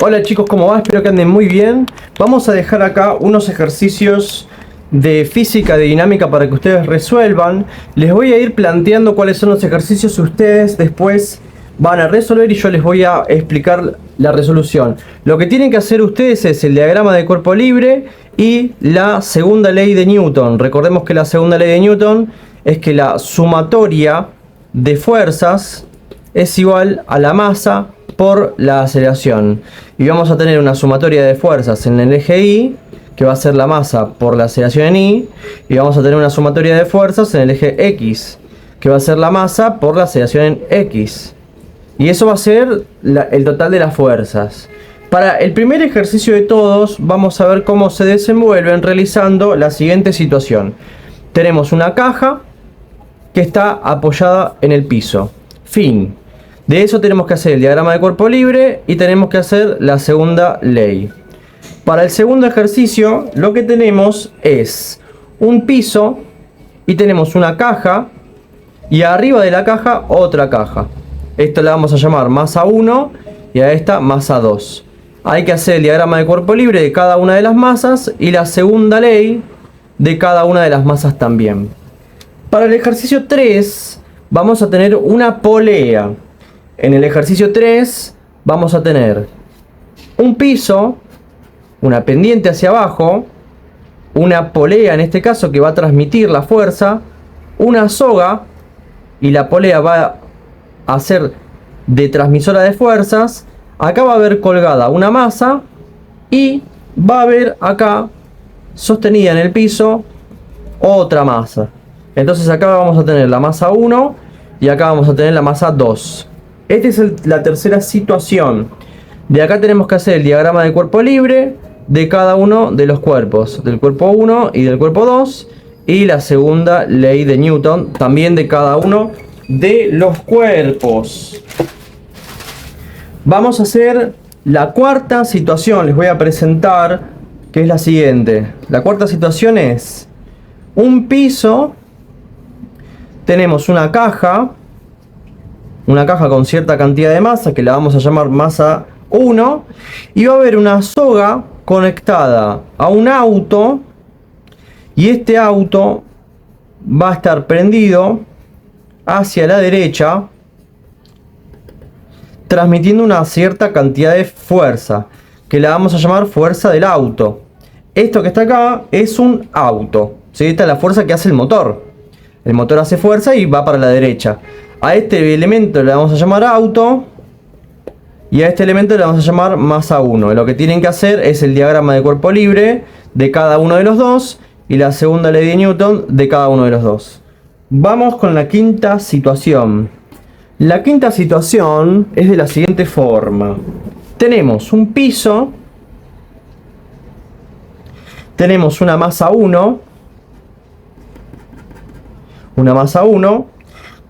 Hola chicos, ¿cómo va? Espero que anden muy bien. Vamos a dejar acá unos ejercicios de física, de dinámica para que ustedes resuelvan. Les voy a ir planteando cuáles son los ejercicios. Ustedes después van a resolver y yo les voy a explicar la resolución. Lo que tienen que hacer ustedes es el diagrama de cuerpo libre y la segunda ley de Newton. Recordemos que la segunda ley de Newton es que la sumatoria de fuerzas es igual a la masa por la aceleración. Y vamos a tener una sumatoria de fuerzas en el eje Y, que va a ser la masa por la aceleración en Y. Y vamos a tener una sumatoria de fuerzas en el eje X, que va a ser la masa por la aceleración en X. Y eso va a ser el total de las fuerzas. Para el primer ejercicio de todos, vamos a ver cómo se desenvuelven realizando la siguiente situación. Tenemos una caja que está apoyada en el piso. Fin. De eso tenemos que hacer el diagrama de cuerpo libre y tenemos que hacer la segunda ley. Para el segundo ejercicio, lo que tenemos es un piso y tenemos una caja y arriba de la caja otra caja. Esto le vamos a llamar masa 1 y a esta masa 2. Hay que hacer el diagrama de cuerpo libre de cada una de las masas y la segunda ley de cada una de las masas también. Para el ejercicio 3 vamos a tener una polea. En el ejercicio 3 vamos a tener un piso, una pendiente hacia abajo, una polea en este caso que va a transmitir la fuerza, una soga y la polea va a ser de transmisora de fuerzas. Acá va a haber colgada una masa y va a haber acá sostenida en el piso otra masa. Entonces acá vamos a tener la masa 1 y acá vamos a tener la masa 2. Esta es la tercera situación. De acá tenemos que hacer el diagrama de cuerpo libre de cada uno de los cuerpos, del cuerpo 1 y del cuerpo 2, y la segunda ley de Newton también de cada uno de los cuerpos. Vamos a hacer la cuarta situación. Les voy a presentar, que es la siguiente. La cuarta situación es un piso. Tenemos una caja con cierta cantidad de masa que la vamos a llamar masa 1, y va a haber una soga conectada a un auto y este auto va a estar prendido hacia la derecha, transmitiendo una cierta cantidad de fuerza que la vamos a llamar fuerza del auto. Esto que está acá es un auto, ¿sí? Esta es la fuerza que hace el motor. El motor hace fuerza y va para la derecha. A este elemento le vamos a llamar auto y a este elemento le vamos a llamar masa 1. Lo que tienen que hacer es el diagrama de cuerpo libre de cada uno de los dos y la segunda ley de Newton de cada uno de los dos. Vamos con la quinta situación. La quinta situación es de la siguiente forma. Tenemos un piso, tenemos una masa 1,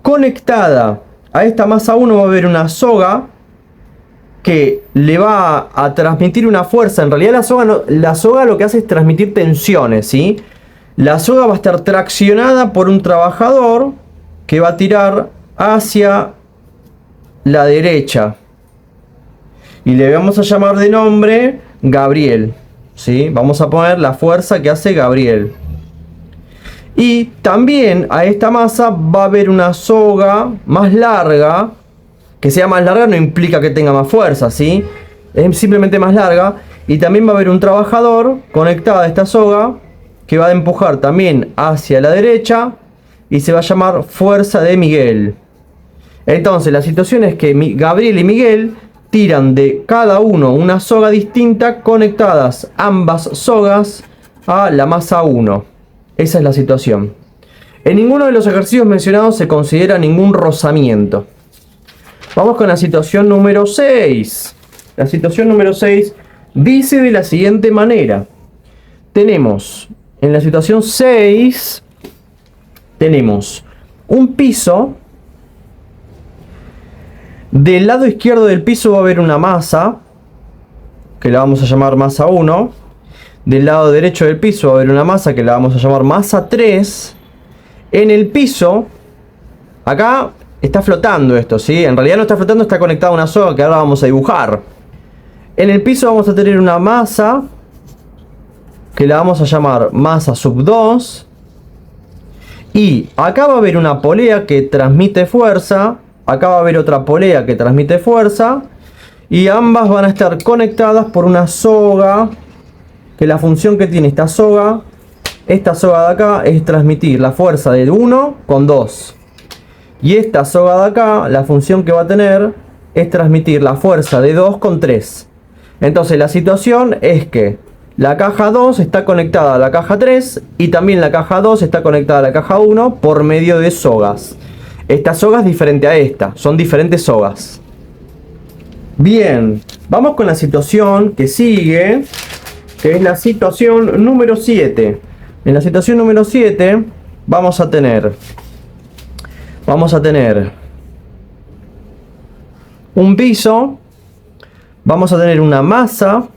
conectada a esta masa 1 va a haber una soga que le va a transmitir una fuerza. En realidad la soga lo que hace es transmitir tensiones, ¿sí? La soga va a estar traccionada por un trabajador que va a tirar hacia la derecha y le vamos a llamar de nombre Gabriel, ¿sí? Vamos a poner la fuerza que hace Gabriel. Y también a esta masa va a haber una soga más larga. Que sea más larga no implica que tenga más fuerza, ¿sí? Es simplemente más larga. Y también va a haber un trabajador conectado a esta soga que va a empujar también hacia la derecha y se va a llamar fuerza de Miguel. Entonces la situación es que Gabriel y Miguel tiran de cada uno una soga distinta, conectadas ambas sogas a la masa 1. Esa es la situación. En ninguno de los ejercicios mencionados se considera ningún rozamiento. Vamos con la situación número 6. La situación número 6 dice de la siguiente manera. Tenemos, en la situación 6, tenemos un piso. Del lado izquierdo del piso va a haber una masa, que la vamos a llamar masa 1. Del lado derecho del piso va a haber una masa que la vamos a llamar masa 3. En el piso, acá está flotando esto, ¿sí? En realidad no está flotando, está conectado a una soga que ahora vamos a dibujar. En el piso vamos a tener una masa que la vamos a llamar masa sub 2. Y acá va a haber una polea que transmite fuerza. Acá va a haber otra polea que transmite fuerza. Y ambas van a estar conectadas por una soga. Que la función que tiene esta soga de acá es transmitir la fuerza del 1 con 2. Y esta soga de acá, la función que va a tener es transmitir la fuerza de 2 con 3. Entonces la situación es que la caja 2 está conectada a la caja 3 y también la caja 2 está conectada a la caja 1 por medio de sogas. Esta soga es diferente a esta, son diferentes sogas. Bien, vamos con la situación que sigue, que es la situación número 7. En la situación número 7 vamos a tener un piso, vamos a tener una masa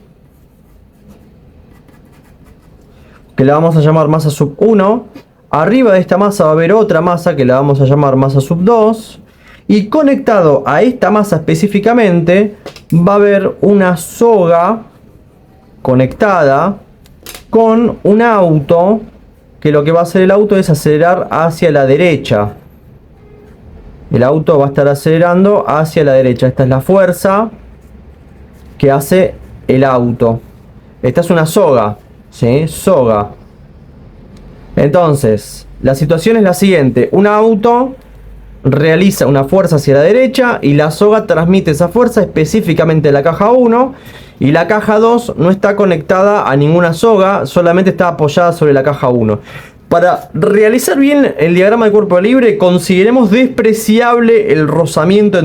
que la vamos a llamar masa sub 1. Arriba de esta masa va a haber otra masa que la vamos a llamar masa sub 2. Y conectado a esta masa específicamente va a haber una soga conectada con un auto, que lo que va a hacer el auto es acelerar hacia la derecha. El auto va a estar acelerando hacia la derecha. Esta es la fuerza que hace el auto. Esta es una soga, ¿sí? Soga. Entonces, la situación es la siguiente. Un auto realiza una fuerza hacia la derecha y la soga transmite esa fuerza específicamente a la caja 1. Y la caja 2 no está conectada a ninguna soga, solamente está apoyada sobre la caja 1. Para realizar bien el diagrama de cuerpo libre, consideremos despreciable el rozamiento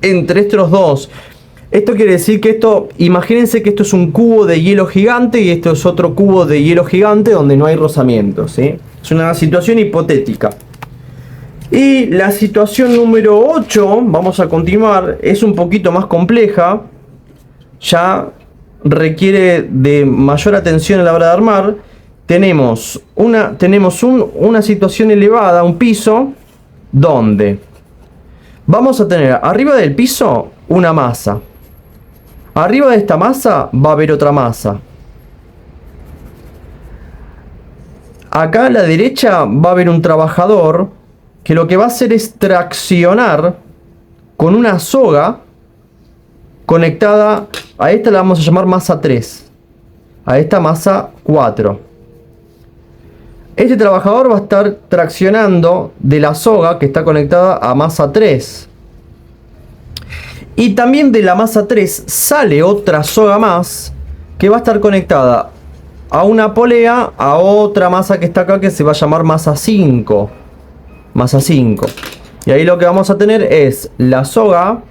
entre estos dos. Esto quiere decir que imagínense que esto es un cubo de hielo gigante y esto es otro cubo de hielo gigante donde no hay rozamiento, ¿sí? Es una situación hipotética. Y la situación número 8, vamos a continuar, es un poquito más compleja. Ya requiere de mayor atención a la hora de armar. Tenemos una situación elevada, un piso, donde vamos a tener arriba del piso una masa. Arriba de esta masa va a haber otra masa. Acá a la derecha va a haber un trabajador que lo que va a hacer es traccionar con una soga conectada a esta, la vamos a llamar masa 3, a esta masa 4. Este trabajador va a estar traccionando de la soga que está conectada a masa 3. Y también de la masa 3 sale otra soga más que va a estar conectada a una polea, a otra masa que está acá que se va a llamar masa 5. Masa 5. Y ahí lo que vamos a tener es la soga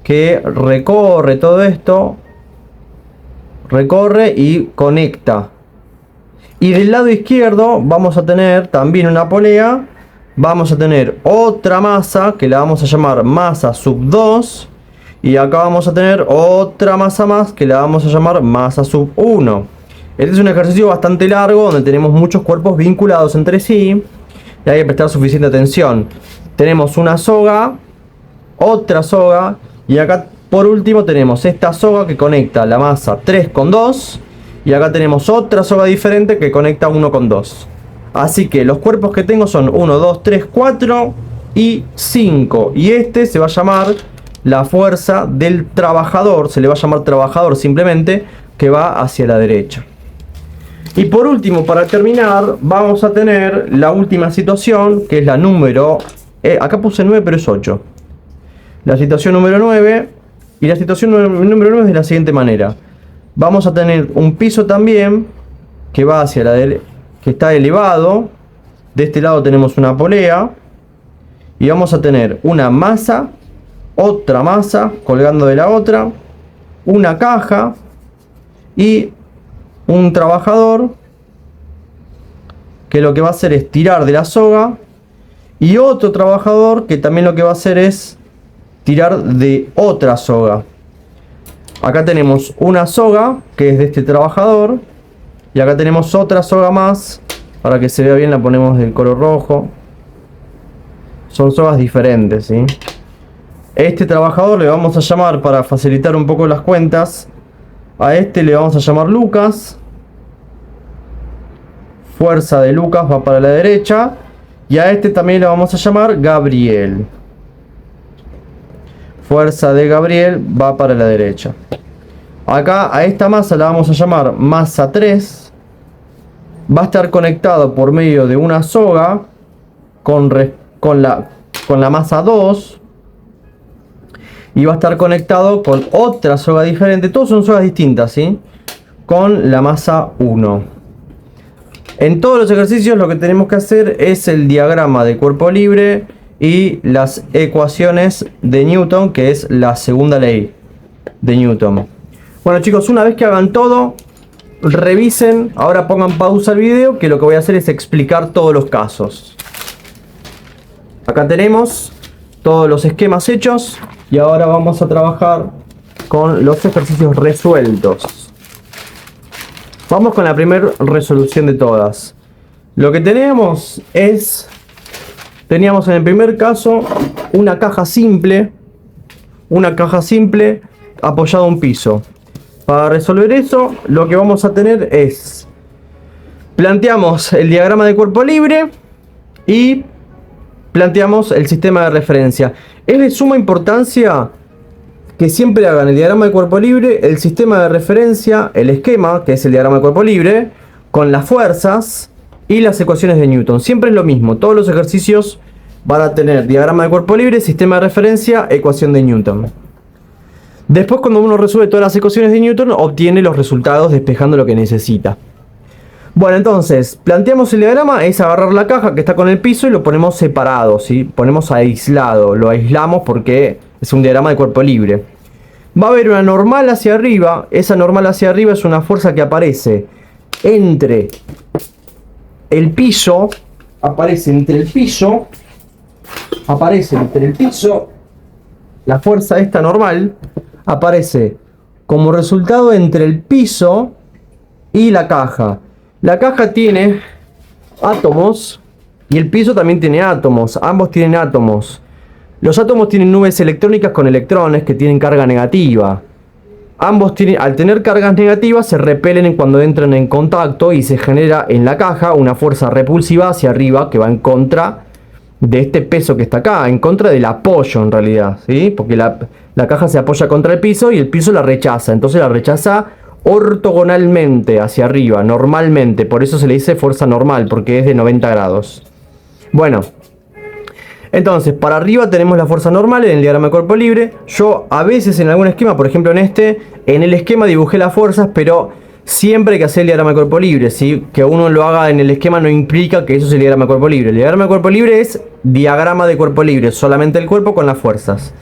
que recorre todo esto, recorre y conecta. Y del lado izquierdo vamos a tener también una polea, vamos a tener otra masa que la vamos a llamar masa sub 2. Y acá vamos a tener otra masa más que la vamos a llamar masa sub 1. Este es un ejercicio bastante largo donde tenemos muchos cuerpos vinculados entre sí y hay que prestar suficiente atención. Tenemos una soga, otra soga y acá por último tenemos esta soga que conecta la masa 3 con 2 y acá tenemos otra soga diferente que conecta 1 con 2. Así que los cuerpos que tengo son 1, 2, 3, 4 y 5 y este se va a llamar la fuerza del trabajador, se le va a llamar trabajador simplemente, que va hacia la derecha. Y por último, para terminar, vamos a tener la última situación, que es la número... acá puse 9, pero es 8. La situación número 9. Y la situación número 9 es de la siguiente manera. Vamos a tener un piso también, que va hacia la derecha, que está elevado. De este lado tenemos una polea. Y vamos a tener una masa, otra masa colgando de la otra, una caja y un trabajador que lo que va a hacer es tirar de la soga y otro trabajador que también lo que va a hacer es tirar de otra soga. Acá tenemos una soga que es de este trabajador y acá tenemos otra soga más. Para que se vea bien la ponemos del color rojo. Son sogas diferentes, ¿sí? Este trabajador le vamos a llamar, para facilitar un poco las cuentas, A este le vamos a llamar Lucas. Fuerza de Lucas va para la derecha. Y a este también le vamos a llamar Gabriel. Fuerza de Gabriel va para la derecha. Acá a esta masa la vamos a llamar masa 3. Va a estar conectado por medio de una soga con la masa 2. Y va a estar conectado con otra soga diferente. Todos son sogas distintas, ¿sí? Con la masa 1. En todos los ejercicios lo que tenemos que hacer es el diagrama de cuerpo libre y las ecuaciones de Newton, que es la segunda ley de Newton. Bueno chicos, una vez que hagan todo, revisen, ahora pongan pausa al video, que lo que voy a hacer es explicar todos los casos. Acá tenemos todos los esquemas hechos y ahora vamos a trabajar con los ejercicios resueltos. Vamos con la primera resolución de todas. Lo que teníamos en el primer caso una caja simple apoyada a un piso. Para resolver eso, lo que vamos a tener es, planteamos el diagrama de cuerpo libre y planteamos el sistema de referencia. Es de suma importancia que siempre hagan el diagrama de cuerpo libre, el sistema de referencia, el esquema, que es el diagrama de cuerpo libre, con las fuerzas y las ecuaciones de Newton. Siempre es lo mismo, todos los ejercicios van a tener diagrama de cuerpo libre, sistema de referencia, ecuación de Newton. Después, cuando uno resuelve todas las ecuaciones de Newton, obtiene los resultados despejando lo que necesita. Bueno, entonces, planteamos el diagrama, es agarrar la caja que está con el piso y lo ponemos separado, ¿sí? Ponemos aislado, lo aislamos porque es un diagrama de cuerpo libre. Va a haber una normal hacia arriba, esa normal hacia arriba es una fuerza que aparece entre el piso, la fuerza esta normal aparece como resultado entre el piso y la caja. La caja tiene átomos y el piso también tiene átomos. Ambos tienen átomos. Los átomos tienen nubes electrónicas con electrones que tienen carga negativa. Ambos al tener cargas negativas se repelen cuando entran en contacto y se genera en la caja una fuerza repulsiva hacia arriba que va en contra de este peso que está acá, en contra del apoyo en realidad, ¿sí? Porque la caja se apoya contra el piso y el piso la rechaza. Entonces la rechaza ortogonalmente hacia arriba, normalmente. Por eso se le dice fuerza normal, porque es de 90 grados. Bueno, entonces para arriba tenemos la fuerza normal en el diagrama de cuerpo libre. Yo a veces en algún esquema, por ejemplo en el esquema dibujé las fuerzas, pero siempre hay que hacer el diagrama de cuerpo libre, ¿sí? Que uno lo haga en el esquema no implica que eso es el diagrama de cuerpo libre. El diagrama de cuerpo libre es diagrama de cuerpo libre, solamente el cuerpo con las fuerzas.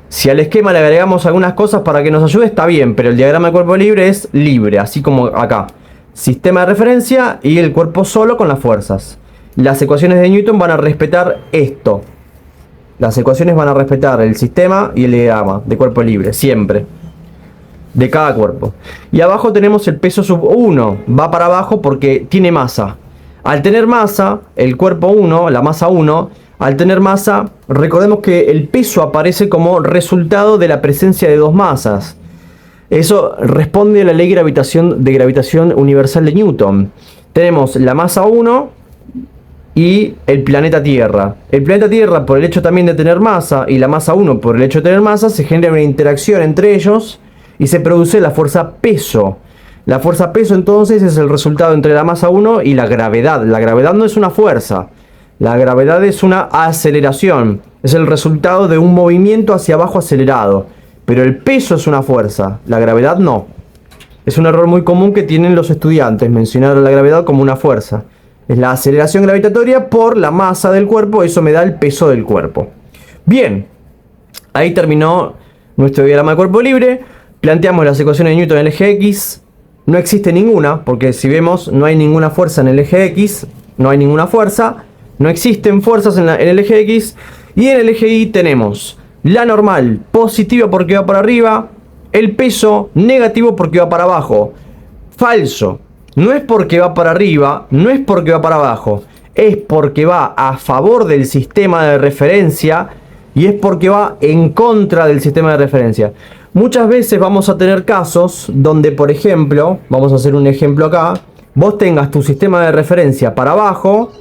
Si al esquema le agregamos algunas cosas para que nos ayude, está bien, pero el diagrama de cuerpo libre es libre, así como acá. Sistema de referencia y el cuerpo solo con las fuerzas. Las ecuaciones de Newton van a respetar esto. Las ecuaciones van a respetar el sistema y el diagrama de cuerpo libre, siempre. De cada cuerpo. Y abajo tenemos el peso sub 1. Va para abajo porque tiene masa. Al tener masa, el cuerpo 1, la masa 1, al tener masa, recordemos que el peso aparece como resultado de la presencia de dos masas. Eso responde a la ley de gravitación universal de Newton. Tenemos la masa 1 y el planeta Tierra. El planeta Tierra, por el hecho también de tener masa, y la masa 1 por el hecho de tener masa, se genera una interacción entre ellos y se produce la fuerza peso. La fuerza peso entonces es el resultado entre la masa 1 y la gravedad. La gravedad no es una fuerza. La gravedad es una aceleración. Es el resultado de un movimiento hacia abajo acelerado. Pero el peso es una fuerza. La gravedad no. Es un error muy común que tienen los estudiantes, mencionar a la gravedad como una fuerza. Es la aceleración gravitatoria por la masa del cuerpo. Eso me da el peso del cuerpo. Bien. Ahí terminó nuestro diagrama de cuerpo libre. Planteamos las ecuaciones de Newton en el eje X. No existe ninguna, porque si vemos no hay ninguna fuerza en el eje X. No hay ninguna fuerza. No existen fuerzas en el eje X. Y en el eje Y tenemos la normal positiva porque va para arriba, el peso negativo porque va para abajo. Falso. No es porque va para arriba, no es porque va para abajo. Es porque va a favor del sistema de referencia y es porque va en contra del sistema de referencia. Muchas veces vamos a tener casos donde, por ejemplo, vamos a hacer un ejemplo acá, vos tengas tu sistema de referencia para abajo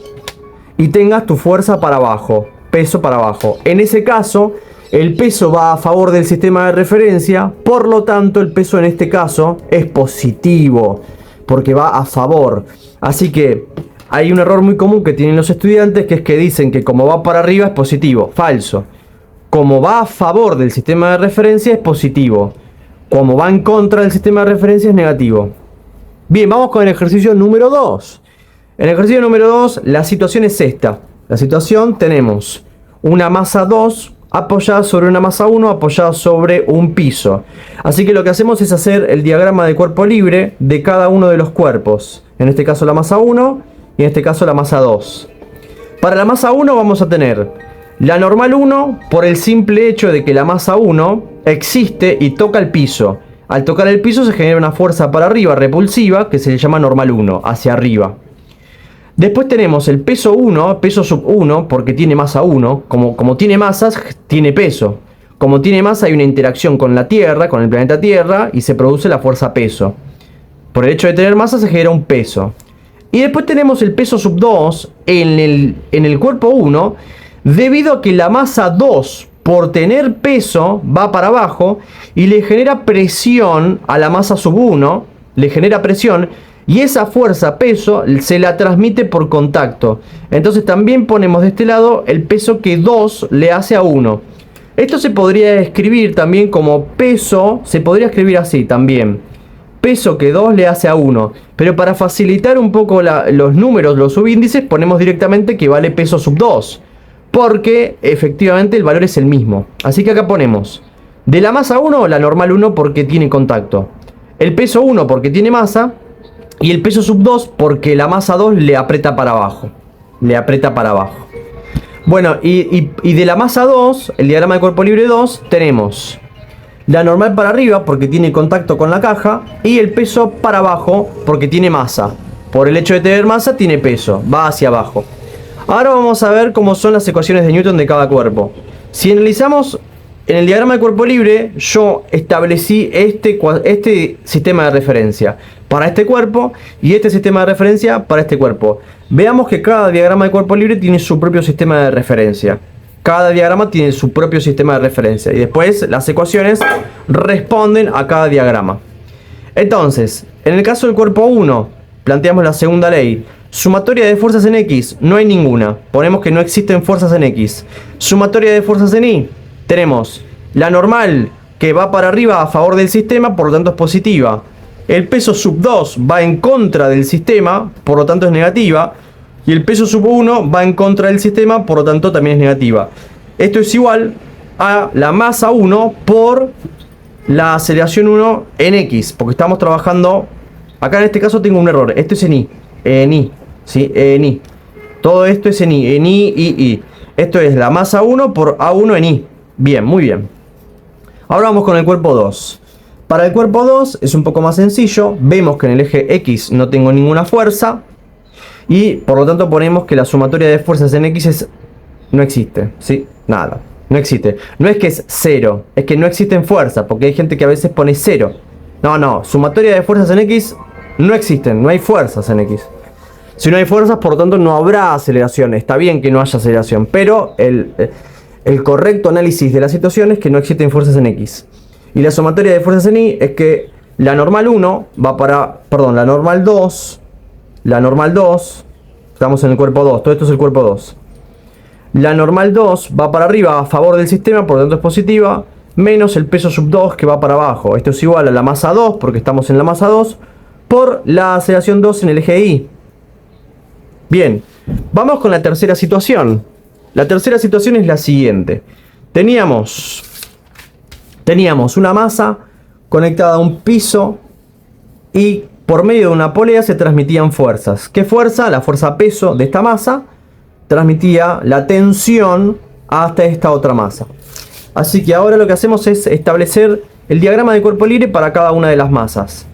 y tengas tu fuerza para abajo, peso para abajo. En ese caso, el peso va a favor del sistema de referencia, por lo tanto el peso en este caso es positivo, porque va a favor. Así que hay un error muy común que tienen los estudiantes, que es que dicen que como va para arriba es positivo. Falso. Como va a favor del sistema de referencia es positivo. Como va en contra del sistema de referencia es negativo. Bien, vamos con el ejercicio número 2. En el ejercicio número 2, la situación es esta. La situación, tenemos una masa 2 apoyada sobre una masa 1 apoyada sobre un piso. Así que lo que hacemos es hacer el diagrama de cuerpo libre de cada uno de los cuerpos. En este caso la masa 1 y en este caso la masa 2. Para la masa 1 vamos a tener la normal 1 por el simple hecho de que la masa 1 existe y toca el piso. Al tocar el piso se genera una fuerza para arriba repulsiva que se le llama normal 1, hacia arriba. Después tenemos el peso 1, peso sub 1, porque tiene masa 1. Como tiene masas, tiene peso. Como tiene masa hay una interacción con la Tierra, con el planeta Tierra, y se produce la fuerza peso. Por el hecho de tener masa se genera un peso. Y después tenemos el peso sub 2 en el cuerpo 1, debido a que la masa 2, por tener peso, va para abajo y le genera presión a la masa sub 1, le genera presión, y esa fuerza, peso, se la transmite por contacto. Entonces también ponemos de este lado el peso que 2 le hace a 1. Esto se podría escribir también como peso, se podría escribir así también. Peso que 2 le hace a 1. Pero para facilitar un poco los números, los subíndices, ponemos directamente que vale peso sub 2. Porque efectivamente el valor es el mismo. Así que acá ponemos de la masa 1, la normal 1 porque tiene contacto. El peso 1 porque tiene masa. Y el peso sub 2 porque la masa 2 le aprieta para abajo. Le aprieta para abajo. Bueno, y de la masa 2, el diagrama de cuerpo libre 2, tenemos la normal para arriba porque tiene contacto con la caja. Y el peso para abajo porque tiene masa. Por el hecho de tener masa tiene peso, va hacia abajo. Ahora vamos a ver cómo son las ecuaciones de Newton de cada cuerpo. Si analizamos en el diagrama de cuerpo libre, yo establecí este sistema de referencia para este cuerpo y este sistema de referencia para este cuerpo. Veamos que cada diagrama de cuerpo libre tiene su propio sistema de referencia. Cada diagrama tiene su propio sistema de referencia y después las ecuaciones responden a cada diagrama. Entonces, en el caso del cuerpo 1, planteamos la segunda ley. Sumatoria de fuerzas en X, no hay ninguna. Ponemos que no existen fuerzas en X. Sumatoria de fuerzas en Y, tenemos la normal que va para arriba a favor del sistema, por lo tanto es positiva. El peso sub 2 va en contra del sistema, por lo tanto es negativa. Y el peso sub 1 va en contra del sistema, por lo tanto también es negativa. Esto es igual a la masa 1 por la aceleración 1 en X, porque estamos trabajando. Acá en este caso tengo un error. Esto es en Y. En Y. ¿Sí? En Y. Todo esto es en Y. En Y, Y. Esto es la masa 1 por A1 en Y. Bien, muy bien. Ahora vamos con el cuerpo 2. Para el cuerpo 2 es un poco más sencillo. Vemos que en el eje X no tengo ninguna fuerza. Y por lo tanto ponemos que la sumatoria de fuerzas en X no existe. ¿Sí? Nada. No existe. No es que es 0. Es que no existen fuerzas. Porque hay gente que a veces pone 0. No. Sumatoria de fuerzas en X no existen. No hay fuerzas en X. Si no hay fuerzas, por lo tanto no habrá aceleración. Está bien que no haya aceleración. Pero el correcto análisis de la situación es que no existen fuerzas en X. Y la sumatoria de fuerzas en Y es que la normal 1 va para... Perdón, la normal 2... La normal 2... Estamos en el cuerpo 2. Todo esto es el cuerpo 2. La normal 2 va para arriba a favor del sistema, por lo tanto es positiva. Menos el peso sub 2 que va para abajo. Esto es igual a la masa 2, porque estamos en la masa 2. Por la aceleración 2 en el eje Y. Bien. Vamos con la tercera situación. La tercera situación es la siguiente. Teníamos una masa conectada a un piso y por medio de una polea se transmitían fuerzas. ¿Qué fuerza? La fuerza peso de esta masa transmitía la tensión hasta esta otra masa. Así que ahora lo que hacemos es establecer el diagrama de cuerpo libre para cada una de las masas.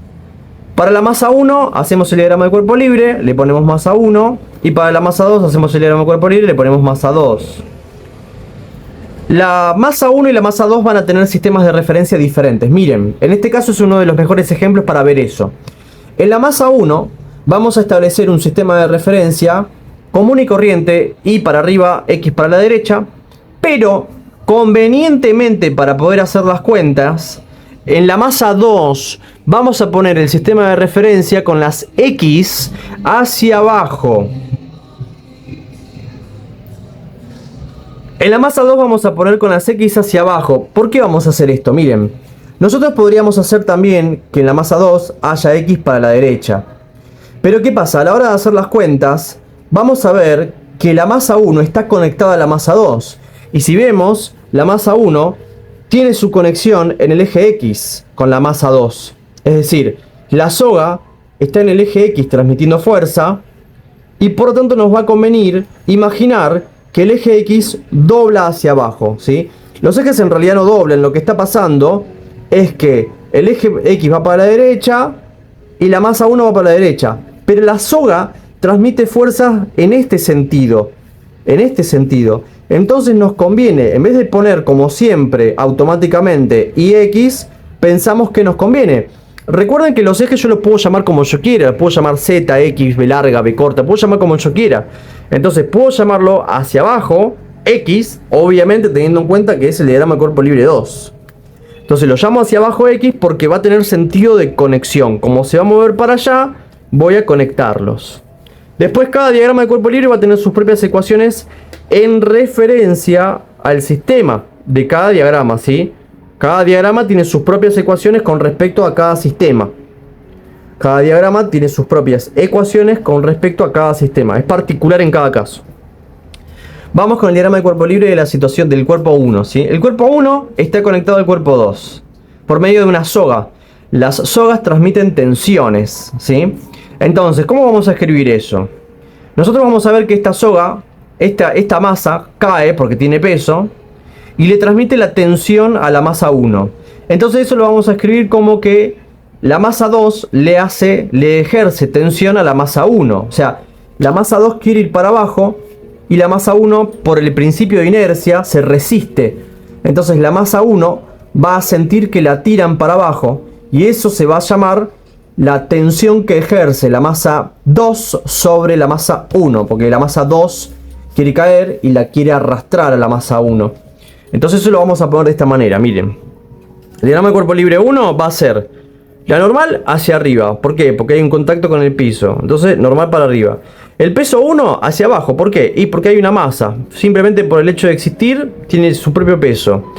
Para la masa 1 hacemos el diagrama de cuerpo libre, le ponemos masa 1. Y para la masa 2 hacemos el diagrama de cuerpo libre y le ponemos masa 2. La masa 1 y la masa 2 van a tener sistemas de referencia diferentes. Miren, en este caso es uno de los mejores ejemplos para ver eso. En la masa 1 vamos a establecer un sistema de referencia común y corriente, y para arriba, X para la derecha, pero convenientemente para poder hacer las cuentas, en la masa 2 vamos a poner el sistema de referencia con las X hacia abajo. En la masa 2 vamos a poner con las X hacia abajo. ¿Por qué vamos a hacer esto? Miren, nosotros podríamos hacer también que en la masa 2 haya X para la derecha. Pero ¿qué pasa? A la hora de hacer las cuentas, vamos a ver que la masa 1 está conectada a la masa 2. Y si vemos, la masa 1 tiene su conexión en el eje X con la masa 2. Es decir, la soga está en el eje X transmitiendo fuerza, y por lo tanto nos va a convenir imaginar que el eje X dobla hacia abajo, ¿sí? Los ejes en realidad no doblan. Lo que está pasando es que el eje X va para la derecha y la masa 1 va para la derecha. Pero la soga transmite fuerza en este sentido. En este sentido. Entonces nos conviene, en vez de poner como siempre automáticamente IX, pensamos que nos conviene. Recuerden que los ejes yo los puedo llamar como yo quiera. Puedo llamar Z, X, B larga, B corta. Puedo llamar como yo quiera. Entonces puedo llamarlo hacia abajo, X, obviamente teniendo en cuenta que es el diagrama de cuerpo libre 2. Entonces lo llamo hacia abajo X porque va a tener sentido de conexión. Como se va a mover para allá, voy a conectarlos. Después cada diagrama de cuerpo libre va a tener sus propias ecuaciones en referencia al sistema de cada diagrama, ¿sí? Cada diagrama tiene sus propias ecuaciones con respecto a cada sistema. Cada diagrama tiene sus propias ecuaciones con respecto a cada sistema. Es particular en cada caso. Vamos con el diagrama de cuerpo libre de la situación del cuerpo 1, ¿sí? El cuerpo 1 está conectado al cuerpo 2 por medio de una soga. Las sogas transmiten tensiones, ¿sí? Entonces, ¿cómo vamos a escribir eso? Nosotros vamos a ver que esta soga, esta masa, cae porque tiene peso y le transmite la tensión a la masa 1. Entonces eso lo vamos a escribir como que la masa 2 le ejerce tensión a la masa 1. O sea, la masa 2 quiere ir para abajo y la masa 1, por el principio de inercia, se resiste. Entonces la masa 1 va a sentir que la tiran para abajo, y eso se va a llamar la tensión que ejerce la masa 2 sobre la masa 1, porque la masa 2 quiere caer y la quiere arrastrar a la masa 1. Entonces eso lo vamos a poner de esta manera, miren. El diagrama de cuerpo libre 1 va a ser la normal hacia arriba. ¿Por qué? Porque hay un contacto con el piso. Entonces normal para arriba. El peso 1 hacia abajo. ¿Por qué? Y porque hay una masa. Simplemente por el hecho de existir tiene su propio peso.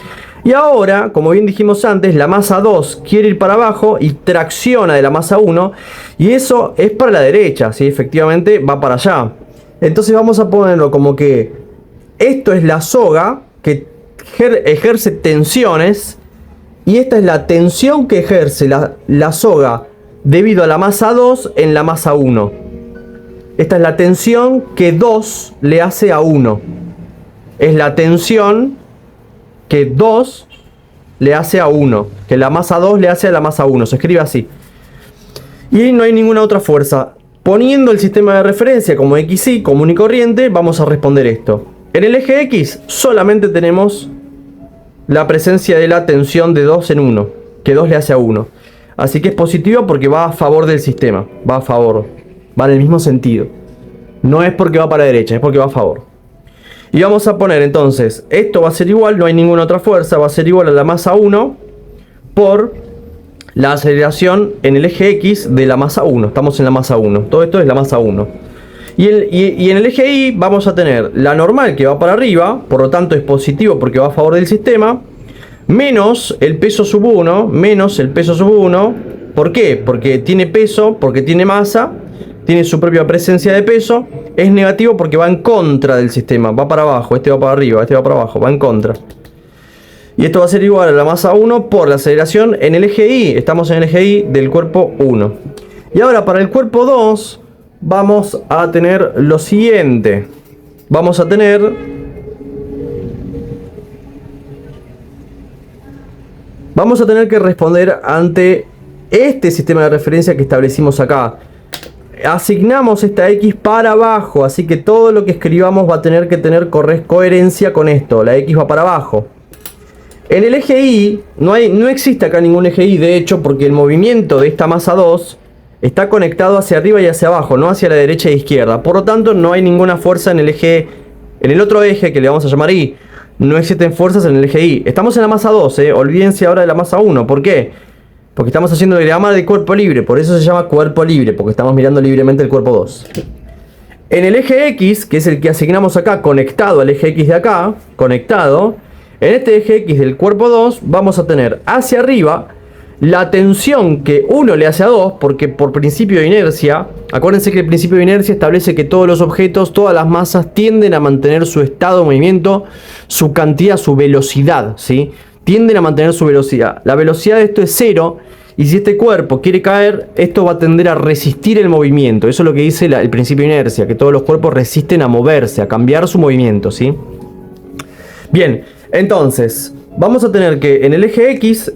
Y ahora, como bien dijimos antes, la masa 2 quiere ir para abajo y tracciona de la masa 1. Y eso es para la derecha, ¿sí? Efectivamente va para allá. Entonces vamos a ponerlo como que esto es la soga que ejerce tensiones. Y esta es la tensión que ejerce la soga debido a la masa 2 en la masa 1. Esta es la tensión que 2 le hace a 1. Es la tensión que 2 le hace a 1. Que la masa 2 le hace a la masa 1. Se escribe así. Y no hay ninguna otra fuerza. Poniendo el sistema de referencia como XY, común y corriente, vamos a responder esto. En el eje X solamente tenemos la presencia de la tensión de 2 en 1, que 2 le hace a 1. Así que es positivo porque va a favor del sistema. Va a favor. Va en el mismo sentido. No es porque va para la derecha, es porque va a favor. Y vamos a poner entonces, esto va a ser igual, no hay ninguna otra fuerza, va a ser igual a la masa 1 por la aceleración en el eje X de la masa 1. Estamos en la masa 1. Todo esto es la masa 1. Y en el eje Y vamos a tener la normal que va para arriba, por lo tanto es positivo porque va a favor del sistema, menos el peso sub 1, menos el peso sub 1. ¿Por qué? Porque tiene peso, porque tiene masa, tiene su propia presencia de peso. Es negativo porque va en contra del sistema, va para abajo, este va para arriba, este va para abajo, va en contra. Y esto va a ser igual a la masa 1 por la aceleración en el eje Y. Estamos en el eje Y del cuerpo 1. Y ahora para el cuerpo 2 vamos a tener lo siguiente. Vamos a tener que responder ante este sistema de referencia que establecimos acá. asignamos esta X para abajo, así que todo lo que escribamos va a tener que tener coherencia con esto. La X va para abajo. En el eje Y, no existe acá ningún eje Y, de hecho, porque el movimiento de esta masa 2 está conectado hacia arriba y hacia abajo, no hacia la derecha e izquierda. Por lo tanto, no hay ninguna fuerza en el eje, en el otro eje que le vamos a llamar Y. No existen fuerzas en el eje Y. Estamos en la masa 2, olvídense ahora de la masa 1. ¿Por qué? Porque estamos haciendo el diagrama del cuerpo libre, por eso se llama cuerpo libre, porque estamos mirando libremente el cuerpo 2. En el eje X, que es el que asignamos acá, conectado al eje X de acá, conectado, en este eje X del cuerpo 2 vamos a tener hacia arriba la tensión que 1 le hace a 2, porque por principio de inercia, acuérdense que el principio de inercia establece que todos los objetos, todas las masas tienden a mantener su estado de movimiento, su cantidad, su velocidad, ¿sí? Tienden a mantener su velocidad. La velocidad de esto es 0, y si este cuerpo quiere caer, esto va a tender a resistir el movimiento. Eso es lo que dice el principio de inercia, que todos los cuerpos resisten a moverse, a cambiar su movimiento, ¿sí? Bien, entonces vamos a tener que en el eje X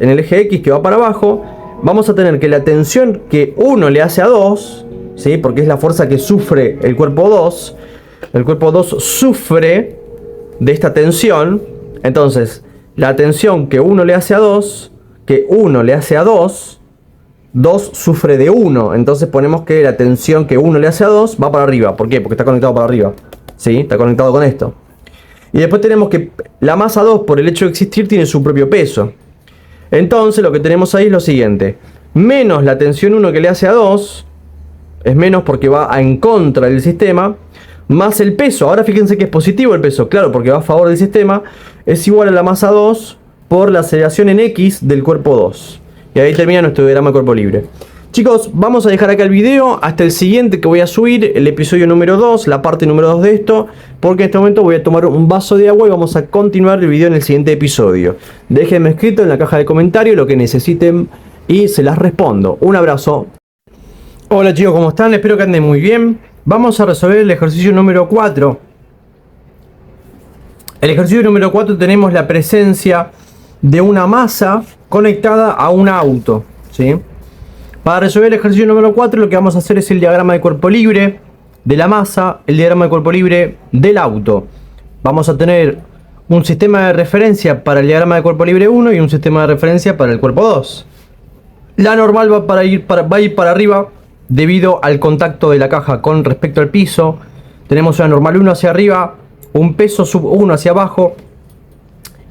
que va para abajo, vamos a tener que la tensión que 1 le hace a 2, ¿sí? Porque es la fuerza que sufre el cuerpo 2. El cuerpo 2 sufre de esta tensión. Entonces, la tensión que 1 le hace a 2, 2 sufre de 1. Entonces ponemos que la tensión que 1 le hace a 2 va para arriba. ¿Por qué? Porque está conectado para arriba, ¿sí? Está conectado con esto. Y después tenemos que la masa 2, por el hecho de existir, tiene su propio peso. Entonces lo que tenemos ahí es lo siguiente. Menos la tensión 1 que le hace a 2, es menos porque va en contra del sistema, más el peso. Ahora fíjense que es positivo el peso, claro, porque va a favor del sistema. Es igual a la masa 2 por la aceleración en X del cuerpo 2. Y ahí termina nuestro diagrama de cuerpo libre. Chicos, vamos a dejar acá el video hasta el siguiente que voy a subir, el episodio número 2, la parte número 2 de esto, porque en este momento voy a tomar un vaso de agua y vamos a continuar el video en el siguiente episodio. Déjenme escrito en la caja de comentarios lo que necesiten y se las respondo. Un abrazo. Hola chicos, ¿cómo están? Espero que anden muy bien. Vamos a resolver el ejercicio número 4. El ejercicio número 4 tenemos la presencia de una masa conectada a un auto, ¿sí? Para resolver el ejercicio número 4 lo que vamos a hacer es el diagrama de cuerpo libre de la masa, el diagrama de cuerpo libre del auto. Vamos a tener un sistema de referencia para el diagrama de cuerpo libre 1 y un sistema de referencia para el cuerpo 2. La normal va a ir para arriba debido al contacto de la caja con respecto al piso. Tenemos una normal 1 hacia arriba, un peso sub 1 hacia abajo,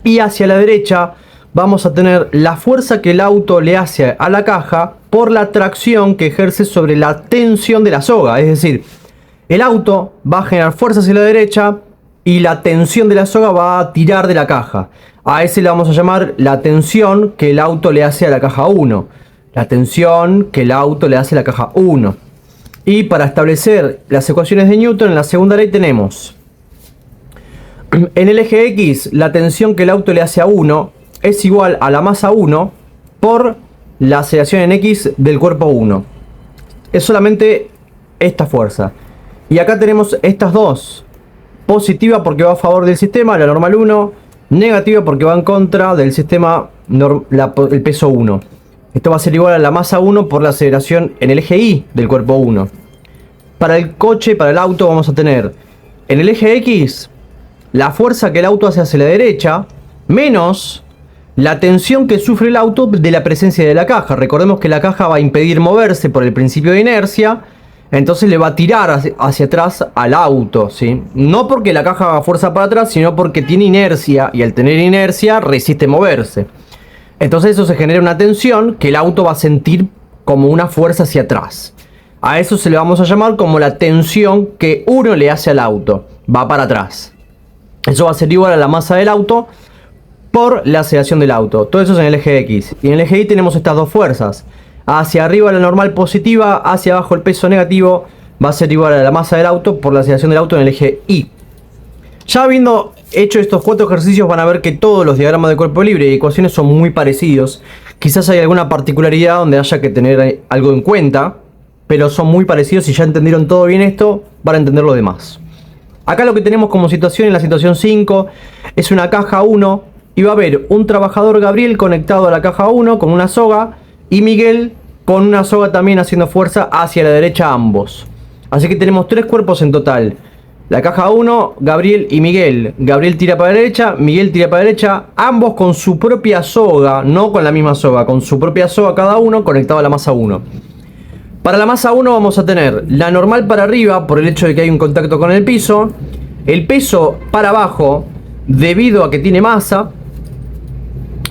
y hacia la derecha vamos a tener la fuerza que el auto le hace a la caja por la tracción que ejerce sobre la tensión de la soga. Es decir, el auto va a generar fuerza hacia la derecha y la tensión de la soga va a tirar de la caja. A ese le vamos a llamar la tensión que el auto le hace a la caja 1. La tensión que el auto le hace a la caja 1. Y para establecer las ecuaciones de Newton, en la segunda ley tenemos: en el eje X, la tensión que el auto le hace a 1 es igual a la masa 1 por la aceleración en X del cuerpo 1. Es solamente esta fuerza. Y acá tenemos estas dos. Positiva porque va a favor del sistema, la normal 1. Negativa porque va en contra del sistema, el peso 1. Esto va a ser igual a la masa 1 por la aceleración en el eje Y del cuerpo 1. Para el coche, para el auto, vamos a tener en el eje X la fuerza que el auto hace hacia la derecha menos la tensión que sufre el auto de la presencia de la caja. Recordemos que la caja va a impedir moverse por el principio de inercia, entonces le va a tirar hacia atrás al auto, ¿sí? No porque la caja haga fuerza para atrás, sino porque tiene inercia, y al tener inercia resiste moverse. Entonces eso se genera una tensión que el auto va a sentir como una fuerza hacia atrás. A eso se le vamos a llamar como la tensión que uno le hace al auto. Va para atrás. Eso va a ser igual a la masa del auto por la aceleración del auto. Todo eso es en el eje X. Y en el eje Y tenemos estas dos fuerzas. Hacia arriba la normal positiva, hacia abajo el peso negativo. Va a ser igual a la masa del auto por la aceleración del auto en el eje Y. Ya habiendo hecho estos 4 ejercicios, van a ver que todos los diagramas de cuerpo libre y ecuaciones son muy parecidos. Quizás hay alguna particularidad donde haya que tener algo en cuenta, pero son muy parecidos. Si ya entendieron todo bien esto, van a entender lo demás. Acá lo que tenemos como situación en la situación 5 es una caja 1 y va a haber un trabajador Gabriel conectado a la caja 1 con una soga y Miguel con una soga también haciendo fuerza hacia la derecha ambos. Así que tenemos 3 cuerpos en total. La caja 1, Gabriel y Miguel. Gabriel tira para la derecha, Miguel tira para la derecha, ambos con su propia soga, no con la misma soga, con su propia soga cada uno conectado a la masa 1. Para la masa 1 vamos a tener la normal para arriba por el hecho de que hay un contacto con el piso, el peso para abajo debido a que tiene masa,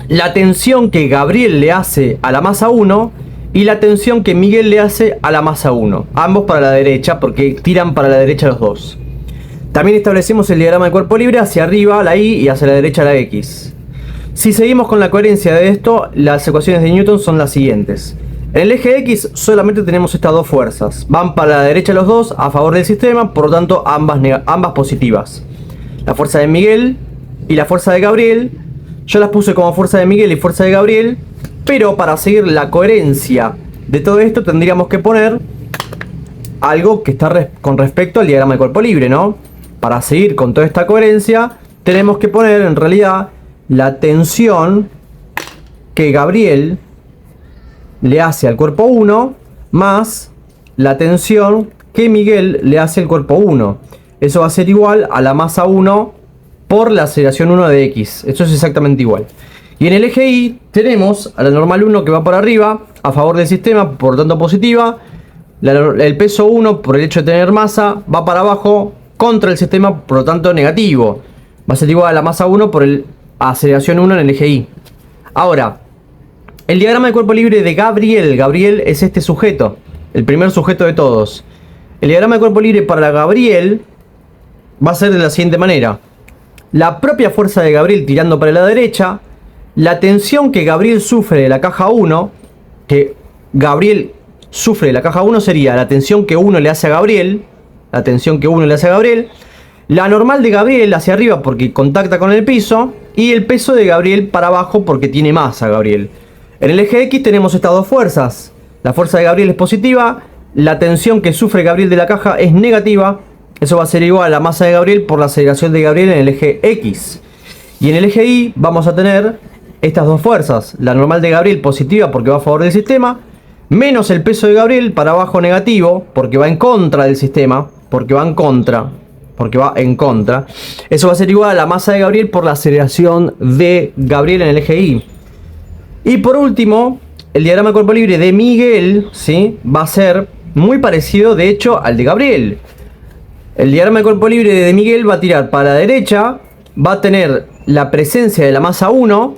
la tensión que Gabriel le hace a la masa 1 y la tensión que Miguel le hace a la masa 1, ambos para la derecha porque tiran para la derecha los dos. También establecemos el diagrama de cuerpo libre, hacia arriba la Y y hacia la derecha la X. Si seguimos con la coherencia de esto, las ecuaciones de Newton son las siguientes. En el eje X solamente tenemos estas dos fuerzas. Van para la derecha los dos a favor del sistema, por lo tanto ambas positivas. La fuerza de Miguel y la fuerza de Gabriel. Yo las puse como fuerza de Miguel y fuerza de Gabriel, pero para seguir la coherencia de todo esto tendríamos que poner algo que está con respecto al diagrama de cuerpo libre, ¿no? Para seguir con toda esta coherencia tenemos que poner en realidad la tensión que Gabriel le hace al cuerpo 1 más la tensión que Miguel le hace al cuerpo 1. Eso va a ser igual a la masa 1 por la aceleración 1 de X. Eso es exactamente igual. Y en el eje Y tenemos a la normal 1 que va para arriba a favor del sistema, por lo tanto positiva. El peso 1 por el hecho de tener masa va para abajo contra el sistema, por lo tanto negativo. Va a ser igual a la masa 1 por la aceleración 1 en el eje Y. Ahora, el diagrama de cuerpo libre de Gabriel. Gabriel es este sujeto, el primer sujeto de todos. El diagrama de cuerpo libre para Gabriel va a ser de la siguiente manera. La propia fuerza de Gabriel tirando para la derecha. La tensión que Gabriel sufre de la caja 1. Que Gabriel sufre de la caja 1 sería la tensión que 1 le hace a Gabriel. La tensión que 1 le hace a Gabriel. La normal de Gabriel hacia arriba porque contacta con el piso. Y el peso de Gabriel para abajo porque tiene masa Gabriel. En el eje X tenemos estas dos fuerzas. La fuerza de Gabriel es positiva. La tensión que sufre Gabriel de la caja es negativa. Eso va a ser igual a la masa de Gabriel por la aceleración de Gabriel en el eje X. Y en el eje Y vamos a tener estas dos fuerzas. La normal de Gabriel positiva porque va a favor del sistema. Menos el peso de Gabriel para abajo negativo porque va en contra del sistema. Porque va en contra. Eso va a ser igual a la masa de Gabriel por la aceleración de Gabriel en el eje Y. Y por último, el diagrama de cuerpo libre de Miguel, ¿sí? Va a ser muy parecido, de hecho, al de Gabriel. El diagrama de cuerpo libre de Miguel va a tirar para la derecha, va a tener la presencia de la masa 1,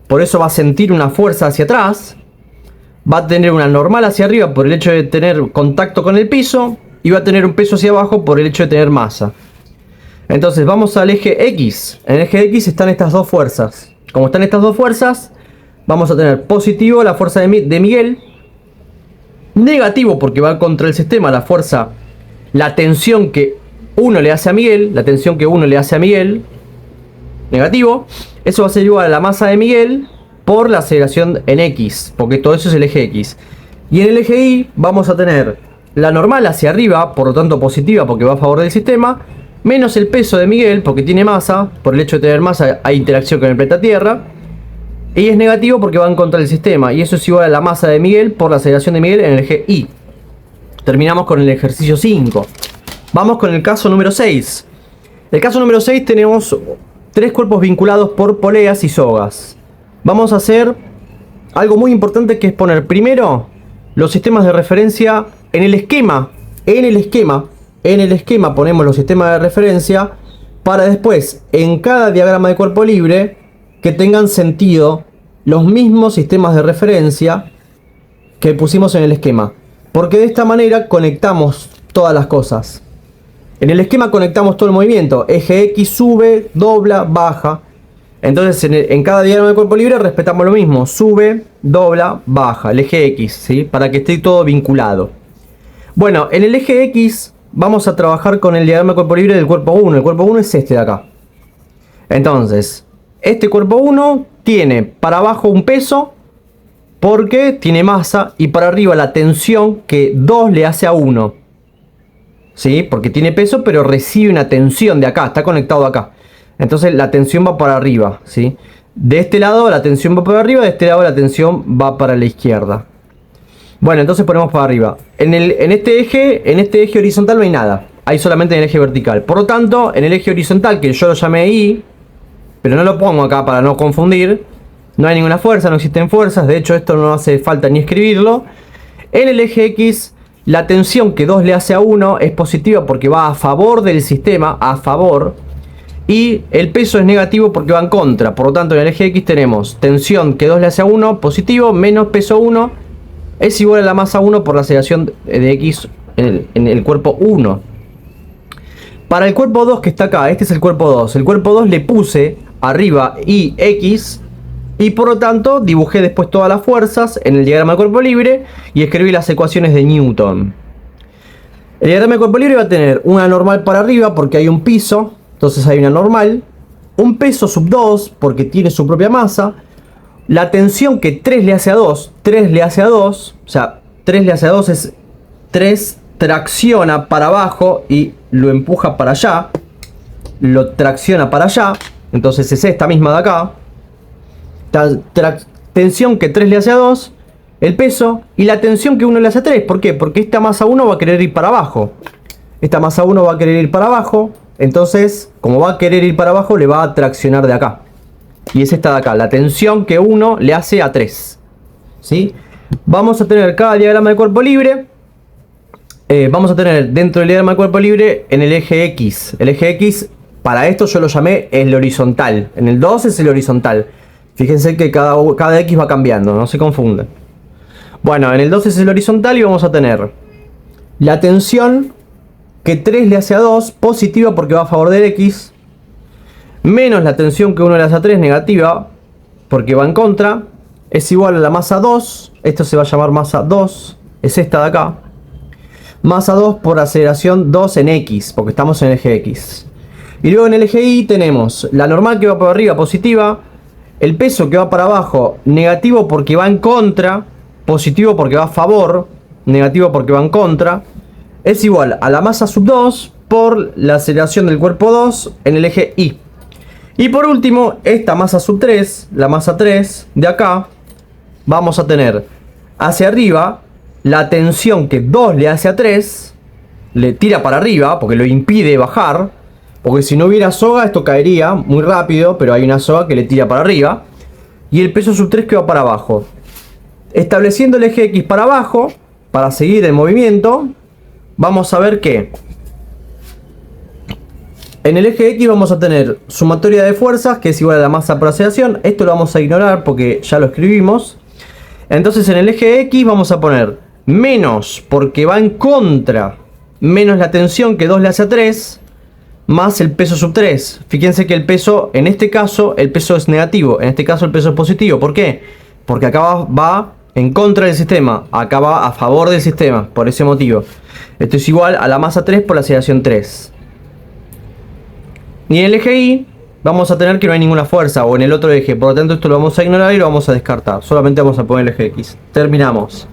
por eso va a sentir una fuerza hacia atrás, va a tener una normal hacia arriba por el hecho de tener contacto con el piso, y va a tener un peso hacia abajo por el hecho de tener masa. Entonces vamos al eje X. En el eje X están estas dos fuerzas. Como están estas dos fuerzas, vamos a tener positivo la fuerza de Miguel, negativo porque va contra el sistema la fuerza, la tensión que 1 le hace a Miguel, negativo. Eso va a ser igual a la masa de Miguel por la aceleración en X, porque todo eso es el eje X. Y en el eje Y vamos a tener la normal hacia arriba, por lo tanto positiva porque va a favor del sistema, menos el peso de Miguel porque tiene masa, por el hecho de tener masa hay interacción con el planeta Tierra. Y es negativo porque va en contra del sistema. Y eso es igual a la masa de Miguel por la aceleración de Miguel en el eje Y. Terminamos con el ejercicio 5. Vamos con el caso número 6. En el caso número 6 tenemos 3 cuerpos vinculados por poleas y sogas. Vamos a hacer algo muy importante, que es poner primero los sistemas de referencia en el esquema. En el esquema ponemos los sistemas de referencia para después en cada diagrama de cuerpo libre que tengan sentido los mismos sistemas de referencia que pusimos en el esquema, porque de esta manera conectamos todas las cosas. En el esquema conectamos todo el movimiento, eje X sube, dobla, baja. Entonces en cada diagrama de cuerpo libre respetamos lo mismo, sube, dobla, baja, el eje X, ¿sí? Para que esté todo vinculado. Bueno, en el eje X vamos a trabajar con el diagrama de cuerpo libre del cuerpo 1. El cuerpo 1 es este de acá. Entonces este cuerpo 1 tiene para abajo un peso porque tiene masa y para arriba la tensión que 2 le hace a 1. ¿Sí? Porque tiene peso pero recibe una tensión de acá, está conectado acá. Entonces la tensión va para arriba, ¿sí? De este lado la tensión va para arriba, de este lado la tensión va para la izquierda. Bueno, entonces ponemos para arriba. En este eje horizontal no hay nada. Hay solamente en el eje vertical. Por lo tanto, en el eje horizontal, que yo lo llamé Y, pero no lo pongo acá para no confundir, no hay ninguna fuerza, no existen fuerzas. De hecho, esto no hace falta ni escribirlo. En el eje X, la tensión que 2 le hace a 1 es positiva porque va a favor del sistema, a favor. Y el peso es negativo porque va en contra. Por lo tanto, en el eje X tenemos tensión que 2 le hace a 1, positivo, menos peso 1, es igual a la masa 1 por la aceleración de X en el cuerpo 1. Para el cuerpo 2 que está acá, este es el cuerpo 2. El cuerpo 2 le puse arriba y X. Y por lo tanto dibujé después todas las fuerzas en el diagrama de cuerpo libre y escribí las ecuaciones de Newton. El diagrama de cuerpo libre va a tener una normal para arriba porque hay un piso, entonces hay una normal. Un peso sub 2 porque tiene su propia masa. La tensión que 3 le hace a 2, 3 le hace a 2, o sea, 3 le hace a 2 es 3 tracciona para abajo y lo empuja para allá. Lo tracciona para allá, entonces es esta misma de acá. Tensión que 3 le hace a 2, el peso, y la tensión que 1 le hace a 3. ¿Por qué? Porque esta masa 1 va a querer ir para abajo. Esta masa 1 va a querer ir para abajo. Entonces, como va a querer ir para abajo, le va a traccionar de acá. Y es esta de acá, la tensión que 1 le hace a 3. ¿Sí? Vamos a tener cada diagrama de cuerpo libre. Vamos a tener dentro del diagrama de cuerpo libre en el eje X. El eje X, para esto yo lo llamé el horizontal. En el 2 es el horizontal. Fíjense que cada X va cambiando, no se confundan. Bueno, en el 2 es el horizontal y vamos a tener la tensión que 3 le hace a 2, positiva porque va a favor del X, menos la tensión que 1 le hace a 3, negativa, porque va en contra, es igual a la masa 2, esto se va a llamar masa 2, es esta de acá, masa 2 por aceleración 2 en X, porque estamos en el eje X. Y luego en el eje Y tenemos la normal que va para arriba, positiva, el peso que va para abajo, negativo porque va en contra, positivo porque va a favor, negativo porque va en contra, es igual a la masa sub 2 por la aceleración del cuerpo 2 en el eje Y. Y por último, esta masa sub 3, la masa 3 de acá, vamos a tener hacia arriba la tensión que 2 le hace a 3, le tira para arriba porque lo impide bajar. Porque si no hubiera soga esto caería muy rápido, pero hay una soga que le tira para arriba. Y el peso sub 3 que va para abajo. Estableciendo el eje X para abajo, para seguir el movimiento, vamos a ver que en el eje X vamos a tener sumatoria de fuerzas, que es igual a la masa por aceleración. Esto lo vamos a ignorar porque ya lo escribimos. Entonces en el eje X vamos a poner menos, porque va en contra, menos la tensión que 2 le hace a 3, más el peso sub 3. Fíjense que el peso, en este caso, el peso es negativo. En este caso el peso es positivo. ¿Por qué? Porque acá va en contra del sistema. Acá va a favor del sistema. Por ese motivo. Esto es igual a la masa 3 por la aceleración 3. Y en el eje Y vamos a tener que no hay ninguna fuerza. O en el otro eje. Por lo tanto esto lo vamos a ignorar y lo vamos a descartar. Solamente vamos a poner el eje X. Terminamos.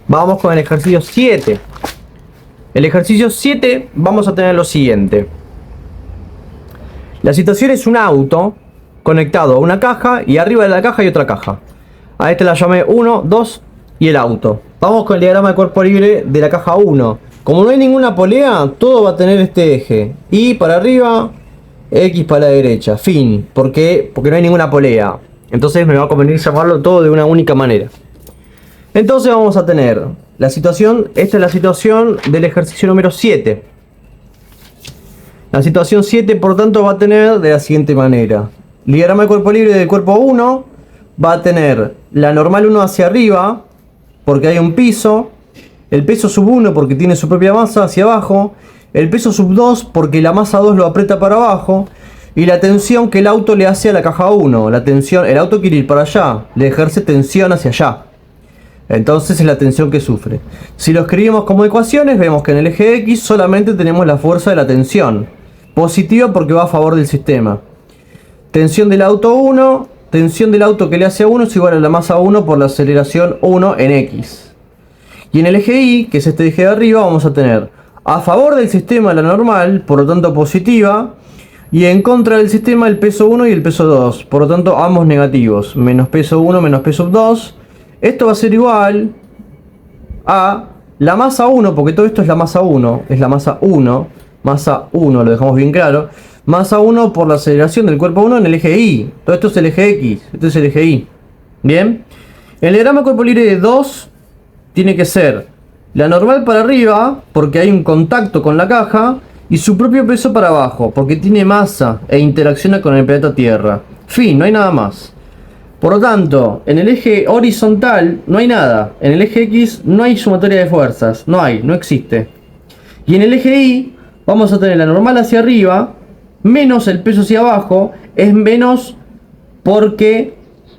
Vamos con el ejercicio 7. El ejercicio 7 vamos a tener lo siguiente. La situación es un auto conectado a una caja y arriba de la caja hay otra caja. A este la llamé 1, 2 y el auto. Vamos con el diagrama de cuerpo libre de la caja 1. Como no hay ninguna polea, todo va a tener este eje. Y para arriba, X para la derecha. Fin. ¿Por qué? Porque no hay ninguna polea. Entonces me va a convenir llamarlo todo de una única manera. Entonces vamos a tener la situación. Esta es la situación del ejercicio número 7. La situación 7, por tanto, va a tener de la siguiente manera. El diagrama de cuerpo libre del cuerpo 1 va a tener la normal 1 hacia arriba, porque hay un piso. El peso sub 1 porque tiene su propia masa hacia abajo. El peso sub 2 porque la masa 2 lo aprieta para abajo. Y la tensión que el auto le hace a la caja 1. La tensión, el auto quiere ir para allá, le ejerce tensión hacia allá. Entonces es la tensión que sufre. Si lo escribimos como ecuaciones, vemos que en el eje X solamente tenemos la fuerza de la tensión. Positiva porque va a favor del sistema. Tensión del auto 1. Tensión del auto que le hace a 1 es igual a la masa 1 por la aceleración 1 en X. Y en el eje Y, que es este eje de arriba, vamos a tener a favor del sistema la normal, por lo tanto positiva. Y en contra del sistema el peso 1 y el peso 2. Por lo tanto ambos negativos. Menos peso 1 menos peso 2. Esto va a ser igual a la masa 1, porque todo esto es la masa 1, es la masa 1, lo dejamos bien claro, masa 1 por la aceleración del cuerpo 1 en el eje Y. Todo esto es el eje X, esto es el eje Y. Bien, el diagrama de cuerpo libre de 2 tiene que ser la normal para arriba, porque hay un contacto con la caja, y su propio peso para abajo, porque tiene masa e interacciona con el planeta Tierra. Fin, no hay nada más. Por lo tanto, en el eje horizontal no hay nada. En el eje X no hay sumatoria de fuerzas. No existe. Y en el eje Y vamos a tener la normal hacia arriba, menos el peso hacia abajo. Es menos porque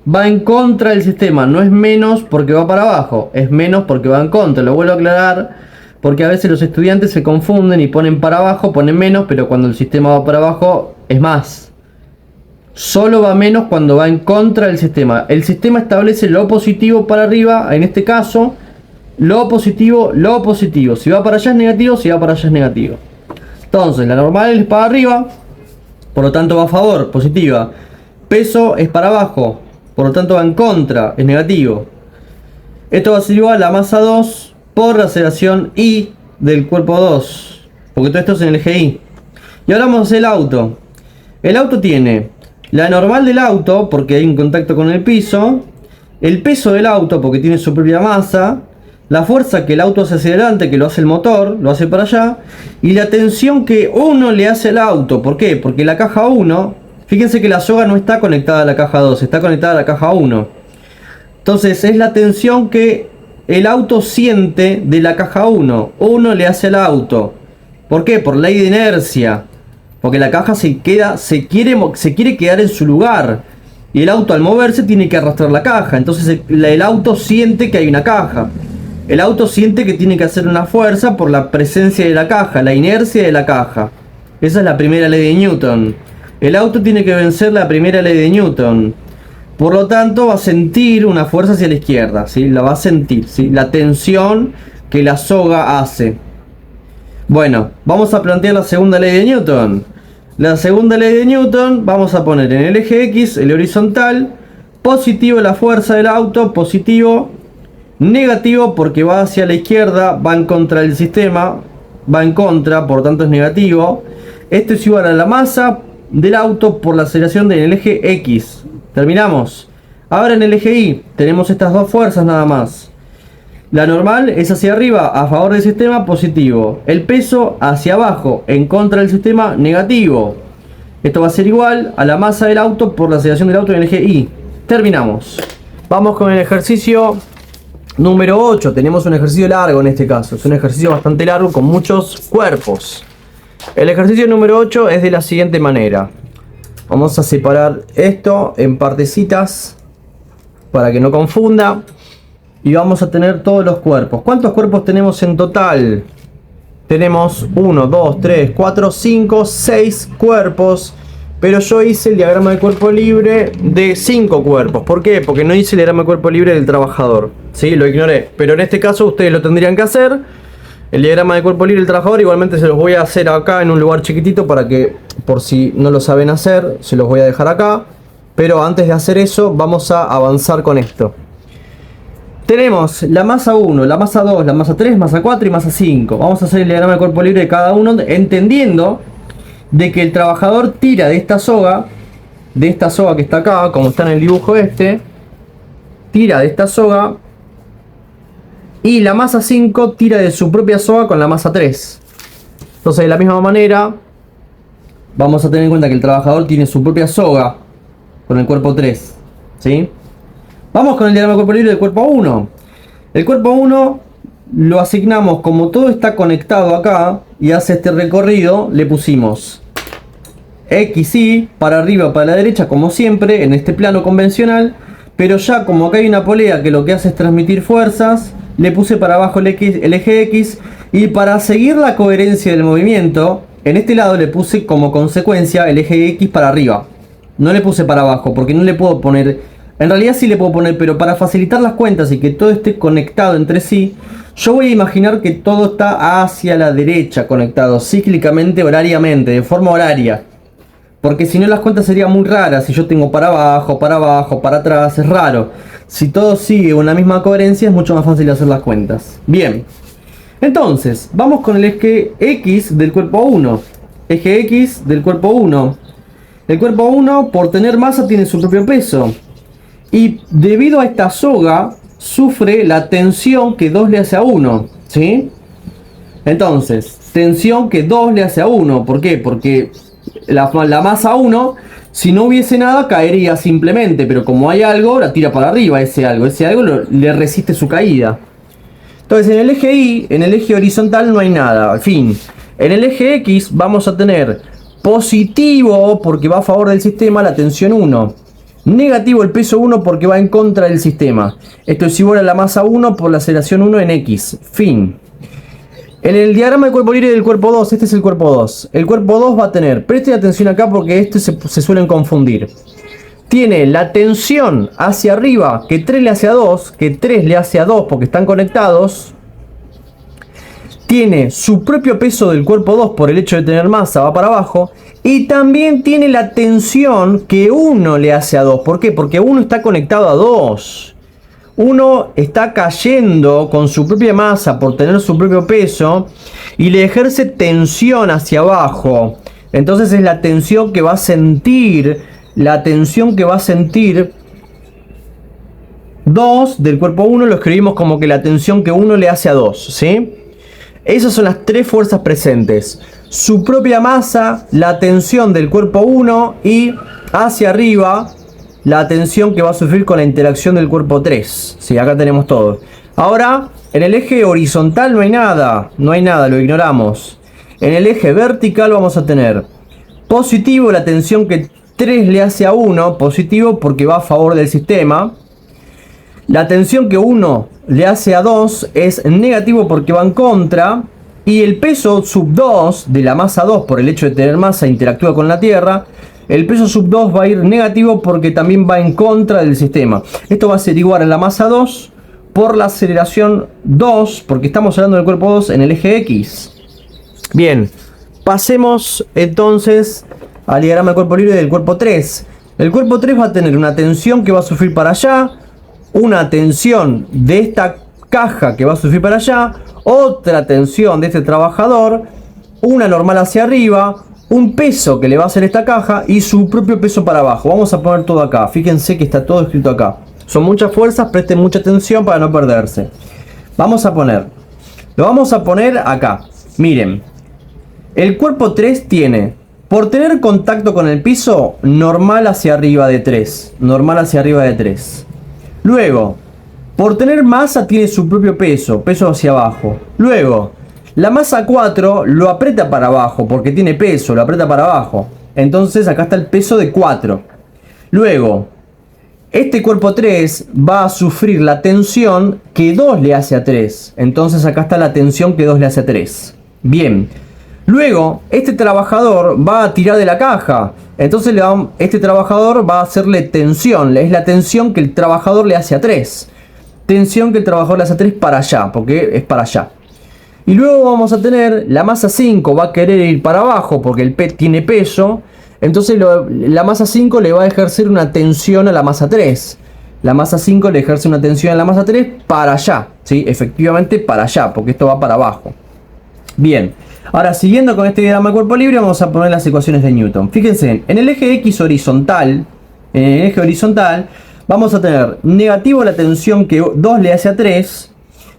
va en contra del sistema. No es menos porque va para abajo. Es menos porque va en contra. Lo vuelvo a aclarar porque a veces los estudiantes se confunden y ponen para abajo, ponen menos, pero cuando el sistema va para abajo es más. Solo va menos cuando va en contra del sistema. El sistema establece lo positivo para arriba, en este caso, lo positivo. Si va para allá es negativo, si va para allá es negativo. Entonces, la normal es para arriba, por lo tanto va a favor, positiva. Peso es para abajo, por lo tanto va en contra, es negativo. Esto va a ser igual a la masa 2 por la aceleración Y del cuerpo 2, porque todo esto es en el eje Y. Y ahora vamos a hacer el auto. El auto tiene la normal del auto, porque hay un contacto con el piso, el peso del auto, porque tiene su propia masa, la fuerza que el auto hace hacia adelante, que lo hace el motor, lo hace para allá, y la tensión que uno le hace al auto. ¿Por qué? Porque la caja 1, fíjense que la soga no está conectada a la caja 2, está conectada a la caja 1. Entonces es la tensión que el auto siente de la caja 1. Uno le hace al auto. ¿Por qué? Por ley de inercia. Porque la caja se quiere quedar en su lugar. Y el auto al moverse tiene que arrastrar la caja. Entonces el auto siente que hay una caja. El auto siente que tiene que hacer una fuerza por la presencia de la caja, la inercia de la caja. Esa es la primera ley de Newton. El auto tiene que vencer la primera ley de Newton. Por lo tanto va a sentir una fuerza hacia la izquierda, ¿sí? La va a sentir, ¿sí? La tensión que la soga hace. Bueno, vamos a plantear la segunda ley de Newton. La segunda ley de Newton, vamos a poner en el eje X, el horizontal, positivo la fuerza del auto, positivo, negativo porque va hacia la izquierda, va en contra del sistema, va en contra, por tanto es negativo. Esto es igual a la masa del auto por la aceleración del eje X. Terminamos. Ahora en el eje Y tenemos estas dos fuerzas nada más. La normal es hacia arriba, a favor del sistema, positivo. El peso hacia abajo, en contra del sistema, negativo. Esto va a ser igual a la masa del auto por la aceleración del auto en el eje Y. Terminamos. Vamos con el ejercicio número 8. Tenemos un ejercicio largo en este caso. Es un ejercicio bastante largo con muchos cuerpos. El ejercicio número 8 es de la siguiente manera. Vamos a separar esto en partecitas para que no confunda. Y vamos a tener todos los cuerpos. ¿Cuántos cuerpos tenemos en total? Tenemos 1, 2, 3, 4, 5, 6 cuerpos. Pero yo hice el diagrama de cuerpo libre de 5 cuerpos. ¿Por qué? Porque no hice el diagrama de cuerpo libre del trabajador. Sí, lo ignoré. Pero en este caso ustedes lo tendrían que hacer. El diagrama de cuerpo libre del trabajador igualmente se los voy a hacer acá en un lugar chiquitito para que, por si no lo saben hacer, se los voy a dejar acá. Pero antes de hacer eso vamos a avanzar con esto. Tenemos la masa 1, la masa 2, la masa 3, masa 4 y masa 5. Vamos a hacer el diagrama de cuerpo libre de cada uno, entendiendo de que el trabajador tira de esta soga que está acá, como está en el dibujo este, tira de esta soga, y la masa 5 tira de su propia soga con la masa 3. Entonces de la misma manera vamos a tener en cuenta que el trabajador tiene su propia soga con el cuerpo 3, ¿sí? Vamos con el diagrama de cuerpo libre del cuerpo 1. El cuerpo 1 lo asignamos, como todo está conectado acá y hace este recorrido, le pusimos XY para arriba, para la derecha, como siempre, en este plano convencional. Pero ya como acá hay una polea que lo que hace es transmitir fuerzas, le puse para abajo el eje X. Y para seguir la coherencia del movimiento, en este lado le puse como consecuencia el eje X para arriba. No le puse para abajo, porque no le puedo poner... En realidad sí le puedo poner, pero para facilitar las cuentas y que todo esté conectado entre sí, yo voy a imaginar que todo está hacia la derecha conectado, cíclicamente, horariamente, de forma horaria. Porque si no las cuentas serían muy raras, si yo tengo para abajo, para atrás, es raro. Si todo sigue una misma coherencia es mucho más fácil hacer las cuentas. Bien, entonces vamos con el eje X del cuerpo 1. Eje X del cuerpo 1. El cuerpo 1, por tener masa, tiene su propio peso. Y debido a esta soga, sufre la tensión que 2 le hace a 1. ¿Sí? Entonces, tensión que 2 le hace a 1. ¿Por qué? Porque la masa 1, si no hubiese nada, caería simplemente. Pero como hay algo, la tira para arriba ese algo. Ese algo le resiste su caída. Entonces, en el eje Y, en el eje horizontal no hay nada. Al fin, en el eje X vamos a tener positivo, porque va a favor del sistema, la tensión 1. Negativo el peso 1 porque va en contra del sistema. Esto es igual a la masa 1 por la aceleración 1 en X. Fin. En el diagrama del cuerpo libre del cuerpo 2, este es el cuerpo 2. El cuerpo 2 va a tener, presten atención acá porque estos se suelen confundir. Tiene la tensión hacia arriba que 3 le hace a 2, que 3 le hace a 2 porque están conectados. Tiene su propio peso del cuerpo 2 por el hecho de tener masa, va para abajo. Y también tiene la tensión que 1 le hace a 2. ¿Por qué? Porque 1 está conectado a 2. 1 está cayendo con su propia masa por tener su propio peso y le ejerce tensión hacia abajo. Entonces es la tensión que va a sentir, 2 del cuerpo 1 lo escribimos como que la tensión que 1 le hace a 2, ¿sí? Esas son las tres fuerzas presentes. Su propia masa, la tensión del cuerpo 1 y hacia arriba la tensión que va a sufrir con la interacción del cuerpo 3. Sí, acá tenemos todo. Ahora, en el eje horizontal no hay nada, lo ignoramos. En el eje vertical vamos a tener positivo la tensión que 3 le hace a 1, positivo porque va a favor del sistema. La tensión que 1 le hace a 2 es negativo porque va en contra. Y el peso sub 2 de la masa 2 por el hecho de tener masa interactúa con la Tierra. El peso sub 2 va a ir negativo porque también va en contra del sistema. Esto va a ser igual a la masa 2 por la aceleración 2, porque estamos hablando del cuerpo 2 en el eje X. Bien, pasemos entonces al diagrama del cuerpo libre del cuerpo 3. El cuerpo 3 va a tener una tensión que va a sufrir para allá, una tensión de esta caja que va a sufrir para allá, otra tensión de este trabajador, una normal hacia arriba, un peso que le va a hacer esta caja y su propio peso para abajo. Vamos a poner todo acá, fíjense que está todo escrito acá. Son muchas fuerzas, presten mucha atención para no perderse. Lo vamos a poner acá. Miren, el cuerpo 3 tiene, por tener contacto con el piso, normal hacia arriba de 3. Luego, por tener masa tiene su propio peso hacia abajo. Luego, la masa 4 lo aprieta para abajo porque tiene peso, lo aprieta para abajo. Entonces acá está el peso de 4. Luego, este cuerpo 3 va a sufrir la tensión que 2 le hace a 3. Entonces acá está la tensión que 2 le hace a 3. Bien. Luego, este trabajador va a tirar de la caja. Entonces este trabajador va a hacerle tensión. Es la tensión que el trabajador le hace a 3. Tensión que el trabajador le hace a 3 para allá, porque es para allá. Y luego vamos a tener la masa 5 va a querer ir para abajo porque el tiene peso. Entonces la masa 5 le va a ejercer una tensión a la masa 3. La masa 5 le ejerce una tensión a la masa 3 para allá. ¿Sí? Efectivamente para allá, porque esto va para abajo. Bien. Ahora, siguiendo con este diagrama de cuerpo libre, vamos a poner las ecuaciones de Newton. Fíjense, en el eje X horizontal, vamos a tener negativo la tensión que 2 le hace a 3,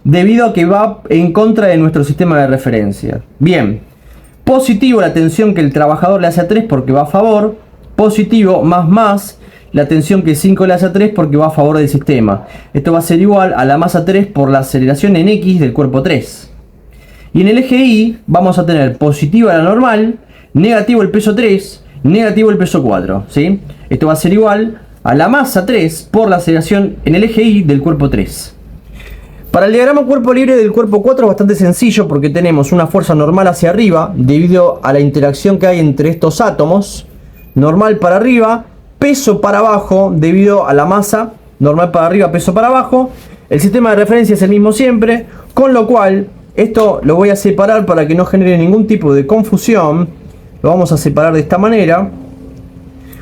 debido a que va en contra de nuestro sistema de referencia. Bien, positivo la tensión que el trabajador le hace a 3 porque va a favor, positivo más la tensión que 5 le hace a 3 porque va a favor del sistema. Esto va a ser igual a la masa 3 por la aceleración en X del cuerpo 3. Y en el eje Y vamos a tener positivo la normal, negativo el peso 3, negativo el peso 4. ¿Sí? Esto va a ser igual a la masa 3 por la aceleración en el eje Y del cuerpo 3. Para el diagrama cuerpo libre del cuerpo 4 es bastante sencillo porque tenemos una fuerza normal hacia arriba debido a la interacción que hay entre estos átomos. Normal para arriba, peso para abajo debido a la masa. Normal para arriba, peso para abajo. El sistema de referencia es el mismo siempre, con lo cual esto lo voy a separar para que no genere ningún tipo de confusión. Lo vamos a separar de esta manera.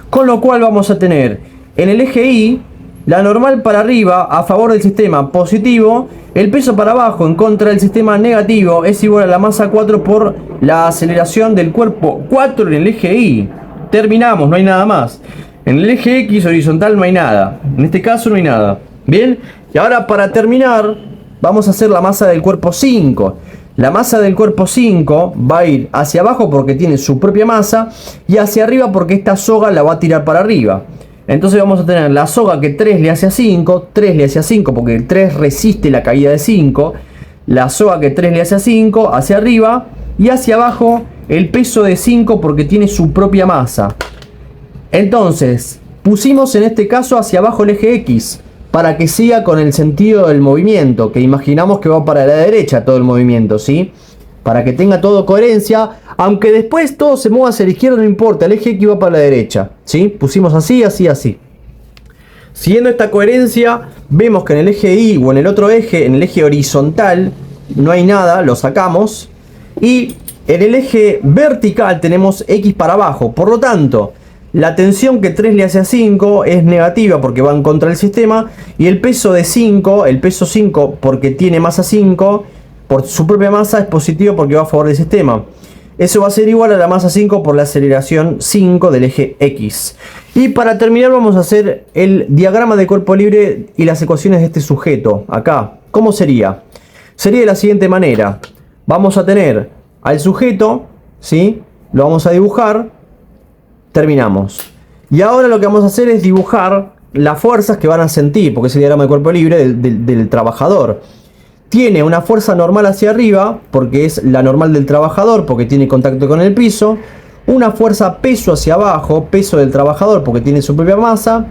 Con lo cual vamos a tener en el eje Y la normal para arriba a favor del sistema positivo, el peso para abajo en contra del sistema negativo es igual a la masa 4 por la aceleración del cuerpo 4 en el eje Y. Terminamos, no hay nada más. En el eje X horizontal no hay nada. En este caso no hay nada. Bien, y ahora para terminar vamos a hacer la masa del cuerpo 5. La masa del cuerpo 5 va a ir hacia abajo porque tiene su propia masa y hacia arriba porque esta soga la va a tirar para arriba. Entonces vamos a tener la soga que 3 le hace a 5, 3 le hace a 5 porque el 3 resiste la caída de 5. La soga que 3 le hace a 5 hacia arriba y hacia abajo el peso de 5 porque tiene su propia masa. Entonces pusimos en este caso hacia abajo el eje X para que siga con el sentido del movimiento, que imaginamos que va para la derecha todo el movimiento, ¿sí? Para que tenga todo coherencia, aunque después todo se mueva hacia la izquierda, no importa, el eje X va para la derecha, ¿sí? Pusimos así, así, así. Siguiendo esta coherencia, vemos que en el eje Y o en el otro eje, en el eje horizontal, no hay nada, lo sacamos. Y en el eje vertical tenemos X para abajo, por lo tanto, la tensión que 3 le hace a 5 es negativa porque va en contra del sistema. Y el peso de 5, el peso 5 porque tiene masa 5, por su propia masa es positivo porque va a favor del sistema. Eso va a ser igual a la masa 5 por la aceleración 5 del eje X. Y para terminar vamos a hacer el diagrama de cuerpo libre y las ecuaciones de este sujeto. Acá, ¿cómo sería? Sería de la siguiente manera. Vamos a tener al sujeto, ¿sí? Lo vamos a dibujar. Terminamos. Y ahora lo que vamos a hacer es dibujar las fuerzas que van a sentir, porque es el diagrama de cuerpo libre del trabajador. Tiene una fuerza normal hacia arriba, porque es la normal del trabajador, porque tiene contacto con el piso. Una fuerza peso hacia abajo, peso del trabajador, porque tiene su propia masa.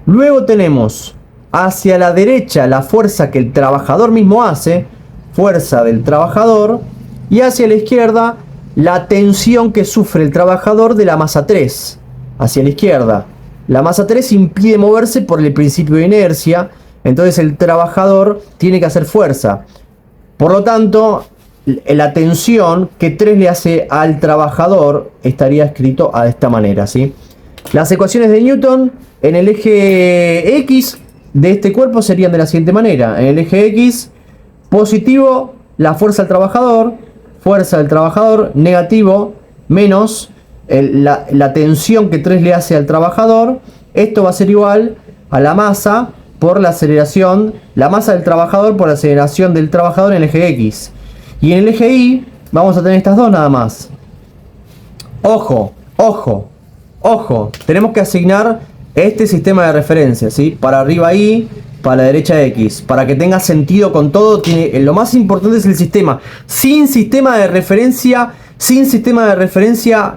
Luego tenemos hacia la derecha la fuerza que el trabajador mismo hace, fuerza del trabajador. Y hacia la izquierda la tensión que sufre el trabajador de la masa 3 hacia la izquierda. La masa 3 impide moverse por el principio de inercia, entonces el trabajador tiene que hacer fuerza. Por lo tanto, la tensión que 3 le hace al trabajador estaría escrito de esta manera, ¿sí? Las ecuaciones de Newton en el eje X de este cuerpo serían de la siguiente manera. En el eje X, positivo, la fuerza al trabajador, fuerza del trabajador, negativo, menos la tensión que 3 le hace al trabajador. Esto va a ser igual a la masa por la aceleración, la masa del trabajador por la aceleración del trabajador en el eje X. Y en el eje Y vamos a tener estas dos nada más. Ojo, ojo, ojo, tenemos que asignar este sistema de referencia, ¿sí? Para arriba Y, para la derecha X, para que tenga sentido con todo. Lo más importante es el sistema. Sin sistema de referencia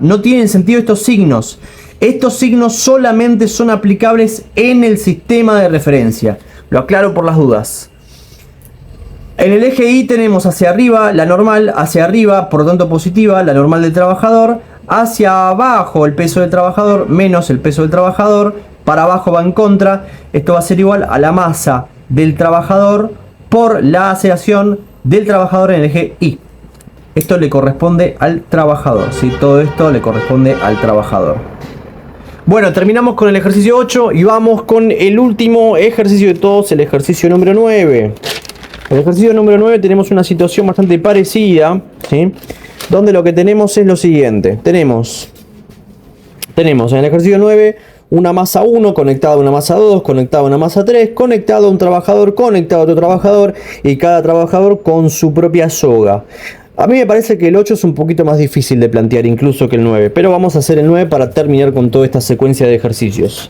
no tienen sentido estos signos. Estos signos solamente son aplicables en el sistema de referencia. Lo aclaro por las dudas. En el eje Y tenemos hacia arriba la normal, hacia arriba, por lo tanto positiva, la normal del trabajador. Hacia abajo el peso del trabajador menos el peso del trabajador. Para abajo va en contra. Esto va a ser igual a la masa del trabajador por la aceleración del trabajador en el eje Y. Esto le corresponde al trabajador, ¿sí? Todo esto le corresponde al trabajador. Bueno, terminamos con el ejercicio 8 y vamos con el último ejercicio de todos, el ejercicio número 9. En el ejercicio número 9 tenemos una situación bastante parecida, ¿sí? Donde lo que tenemos es lo siguiente. Tenemos en el ejercicio 9 una masa 1 conectada a una masa 2, conectada a una masa 3, conectado a un trabajador, conectado a otro trabajador y cada trabajador con su propia soga. A mí me parece que el 8 es un poquito más difícil de plantear incluso que el 9, pero vamos a hacer el 9 para terminar con toda esta secuencia de ejercicios.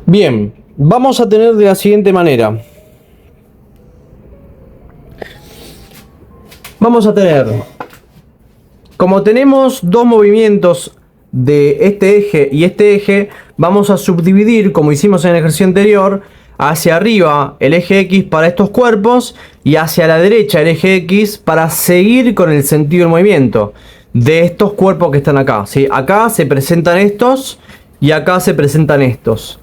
Bien, vamos a tener de la siguiente manera. Vamos a tener, como tenemos dos movimientos de este eje y este eje, vamos a subdividir, como hicimos en el ejercicio anterior, hacia arriba el eje X para estos cuerpos y hacia la derecha el eje X para seguir con el sentido del movimiento de estos cuerpos que están acá, ¿sí? Acá se presentan estos y acá se presentan estos.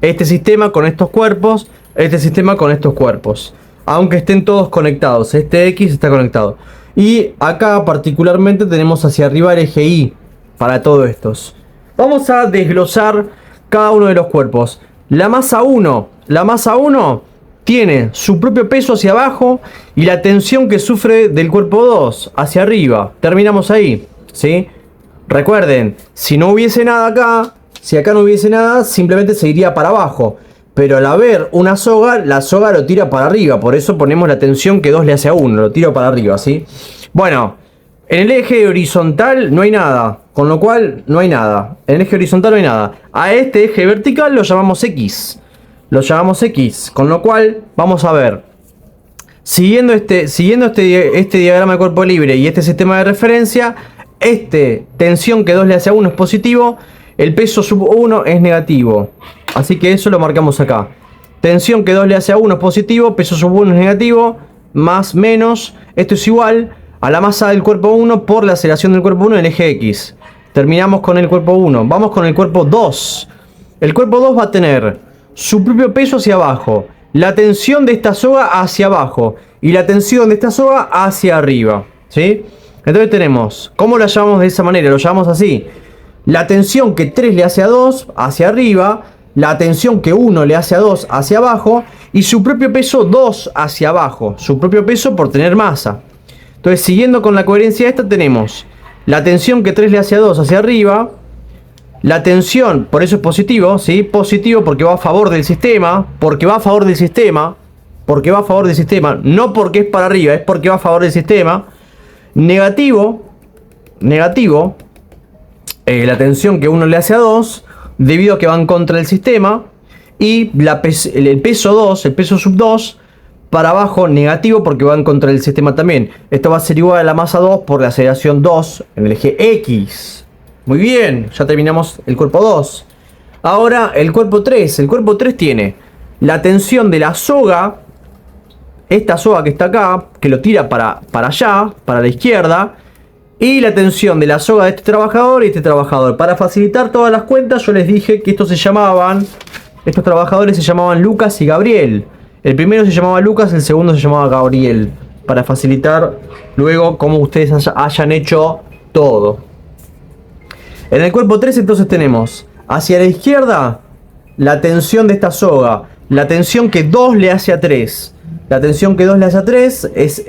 Este sistema con estos cuerpos, este sistema con estos cuerpos, aunque estén todos conectados. Este X está conectado. Y acá particularmente tenemos hacia arriba el eje Y para todos estos. Vamos a desglosar cada uno de los cuerpos. La masa 1 tiene su propio peso hacia abajo y la tensión que sufre del cuerpo 2 hacia arriba. Terminamos ahí, ¿sí? Recuerden, si no hubiese nada acá, si acá no hubiese nada, simplemente se iría para abajo. Pero al haber una soga, la soga lo tira para arriba. Por eso ponemos la tensión que 2 le hace a 1. Lo tiro para arriba, ¿sí? Bueno, en el eje horizontal no hay nada. Con lo cual no hay nada. En el eje horizontal no hay nada. A este eje vertical lo llamamos X. Lo llamamos X. Con lo cual, vamos a ver. Siguiendo este diagrama de cuerpo libre y este sistema de referencia, tensión que 2 le hace a 1 es positivo. El peso sub 1 es negativo. Así que eso lo marcamos acá. Tensión que 2 le hace a 1 es positivo. Peso sub 1 es negativo. Más, menos. Esto es igual a la masa del cuerpo 1 por la aceleración del cuerpo 1 en el eje X. Terminamos con el cuerpo 1. Vamos con el cuerpo 2. El cuerpo 2 va a tener su propio peso hacia abajo. La tensión de esta soga hacia abajo. Y la tensión de esta soga hacia arriba. ¿Sí? Entonces tenemos. ¿Cómo la llamamos de esa manera? Lo llamamos así. La tensión que 3 le hace a 2 hacia arriba, la tensión que 1 le hace a 2 hacia abajo y su propio peso 2 hacia abajo, su propio peso por tener masa. Entonces, siguiendo con la coherencia esta, tenemos la tensión que 3 le hace a 2 hacia arriba, la tensión, por eso es positivo, ¿sí? Positivo porque va a favor del sistema, porque va a favor del sistema, porque va a favor del sistema, no porque es para arriba, es porque va a favor del sistema. Negativo, la tensión que 1 le hace a 2, debido a que van contra el sistema. Y el peso 2, el peso sub 2, para abajo negativo porque van contra el sistema también. Esto va a ser igual a la masa 2 por la aceleración 2 en el eje X. Muy bien, ya terminamos el cuerpo 2. Ahora el cuerpo 3. El cuerpo 3 tiene la tensión de la soga, esta soga que está acá, que lo tira para allá, para la izquierda. Y la tensión de la soga de este trabajador y este trabajador. Para facilitar todas las cuentas, yo les dije que estos trabajadores se llamaban Lucas y Gabriel. El primero se llamaba Lucas, el segundo se llamaba Gabriel. Para facilitar luego cómo ustedes hayan hecho todo. En el cuerpo 3 entonces tenemos hacia la izquierda la tensión de esta soga. La tensión que 2 le hace a 3. La tensión que 2 le hace a 3 es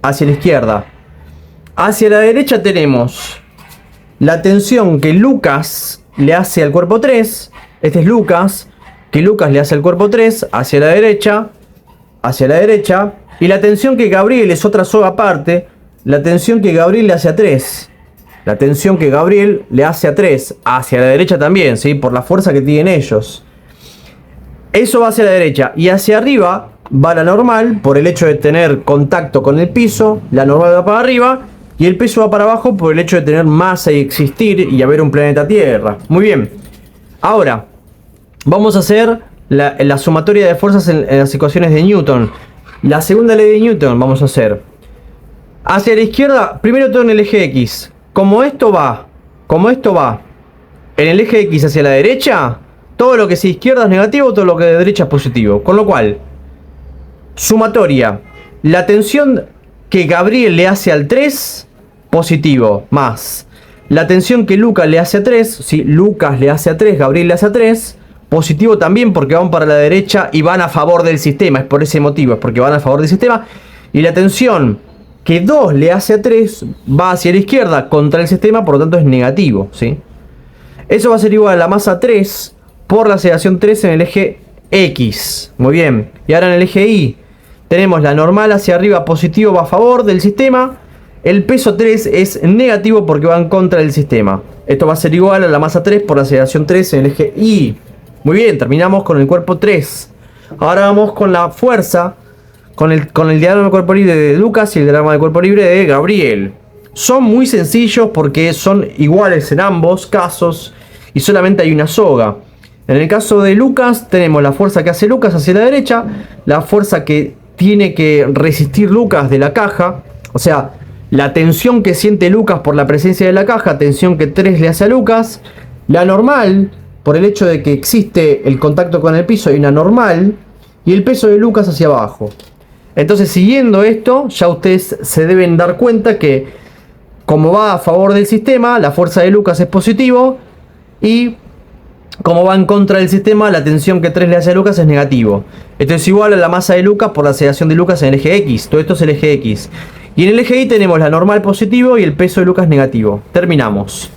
hacia la izquierda. Hacia la derecha tenemos la tensión que Lucas le hace al cuerpo 3. Este es Lucas, que Lucas le hace al cuerpo 3 hacia la derecha. Y la tensión que Gabriel es otra soga aparte. La tensión que Gabriel le hace a 3. La tensión que Gabriel le hace a 3 hacia la derecha también, ¿sí? Por la fuerza que tienen ellos. Eso va hacia la derecha. Y hacia arriba va la normal, por el hecho de tener contacto con el piso. La normal va para arriba. Y el peso va para abajo por el hecho de tener masa y existir y haber un planeta Tierra. Muy bien. Ahora, vamos a hacer la sumatoria de fuerzas en las ecuaciones de Newton. La segunda ley de Newton vamos a hacer. Hacia la izquierda, primero todo en el eje X. Como esto va en el eje X hacia la derecha, todo lo que sea izquierda es negativo, todo lo que de derecha es positivo. Con lo cual, sumatoria. La tensión que Gabriel le hace al 3, positivo, más la tensión que Lucas le hace a 3, si Lucas le hace a 3, Gabriel le hace a 3, positivo también porque van para la derecha y van a favor del sistema, es por ese motivo, es porque van a favor del sistema. Y la tensión que 2 le hace a 3 va hacia la izquierda contra el sistema, por lo tanto es negativo, ¿sí? Eso va a ser igual a la masa 3 por la aceleración 3 en el eje X. Muy bien, y ahora en el eje Y tenemos la normal hacia arriba, positivo, va a favor del sistema. El peso 3 es negativo porque va en contra del sistema. Esto va a ser igual a la masa 3 por la aceleración 3 en el eje Y. Muy bien, terminamos con el cuerpo 3. Ahora vamos con la fuerza, con el diagrama de cuerpo libre de Lucas y el diagrama de cuerpo libre de Gabriel. Son muy sencillos porque son iguales en ambos casos y solamente hay una soga. En el caso de Lucas tenemos la fuerza que hace Lucas hacia la derecha, la fuerza que tiene que resistir Lucas de la caja, o sea, la tensión que siente Lucas por la presencia de la caja, tensión que 3 le hace a Lucas, la normal, por el hecho de que existe el contacto con el piso, hay una normal, y el peso de Lucas hacia abajo. Entonces, siguiendo esto, ya ustedes se deben dar cuenta que, como va a favor del sistema, la fuerza de Lucas es positivo, y como va en contra del sistema, la tensión que 3 le hace a Lucas es negativo. Esto es igual a la masa de Lucas por la aceleración de Lucas en el eje X. Todo esto es el eje X. Y en el eje Y tenemos la normal positivo y el peso de Lucas negativo. Terminamos.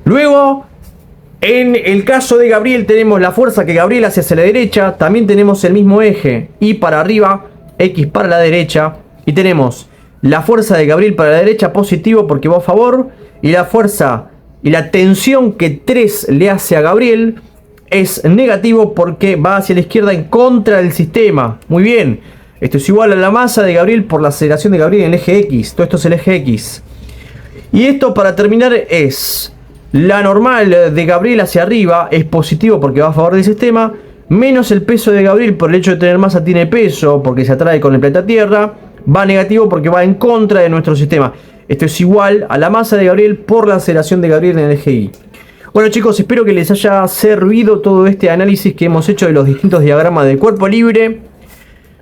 Luego, en el caso de Gabriel tenemos la fuerza que Gabriel hace hacia la derecha. También tenemos el mismo eje, Y para arriba, X para la derecha. Y tenemos la fuerza de Gabriel para la derecha positivo porque va a favor. Y la fuerza y la tensión que 3 le hace a Gabriel es negativo porque va hacia la izquierda en contra del sistema. Muy bien. Esto es igual a la masa de Gabriel por la aceleración de Gabriel en el eje X. Todo esto es el eje X. Y esto para terminar es la normal de Gabriel hacia arriba es positivo porque va a favor del sistema. Menos el peso de Gabriel por el hecho de tener masa tiene peso porque se atrae con el planeta Tierra. Va negativo porque va en contra de nuestro sistema. Esto es igual a la masa de Gabriel por la aceleración de Gabriel en el eje Y. Bueno chicos, espero que les haya servido todo este análisis que hemos hecho de los distintos diagramas de cuerpo libre.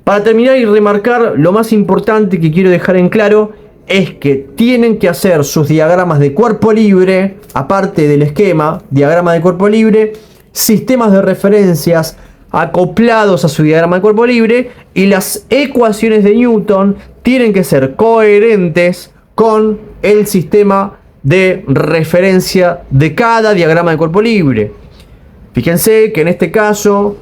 Para terminar y remarcar, lo más importante que quiero dejar en claro es que tienen que hacer sus diagramas de cuerpo libre, aparte del esquema, diagrama de cuerpo libre, sistemas de referencias acoplados a su diagrama de cuerpo libre, y las ecuaciones de Newton tienen que ser coherentes con el sistema de referencia de cada diagrama de cuerpo libre. Fíjense que en este caso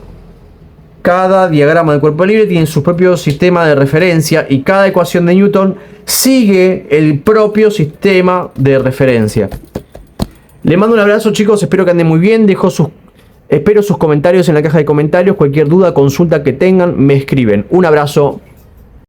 cada diagrama de cuerpo libre tiene su propio sistema de referencia y cada ecuación de Newton sigue el propio sistema de referencia. Les mando un abrazo chicos, espero que anden muy bien. Espero sus comentarios en la caja de comentarios. Cualquier duda, consulta que tengan, me escriben. Un abrazo.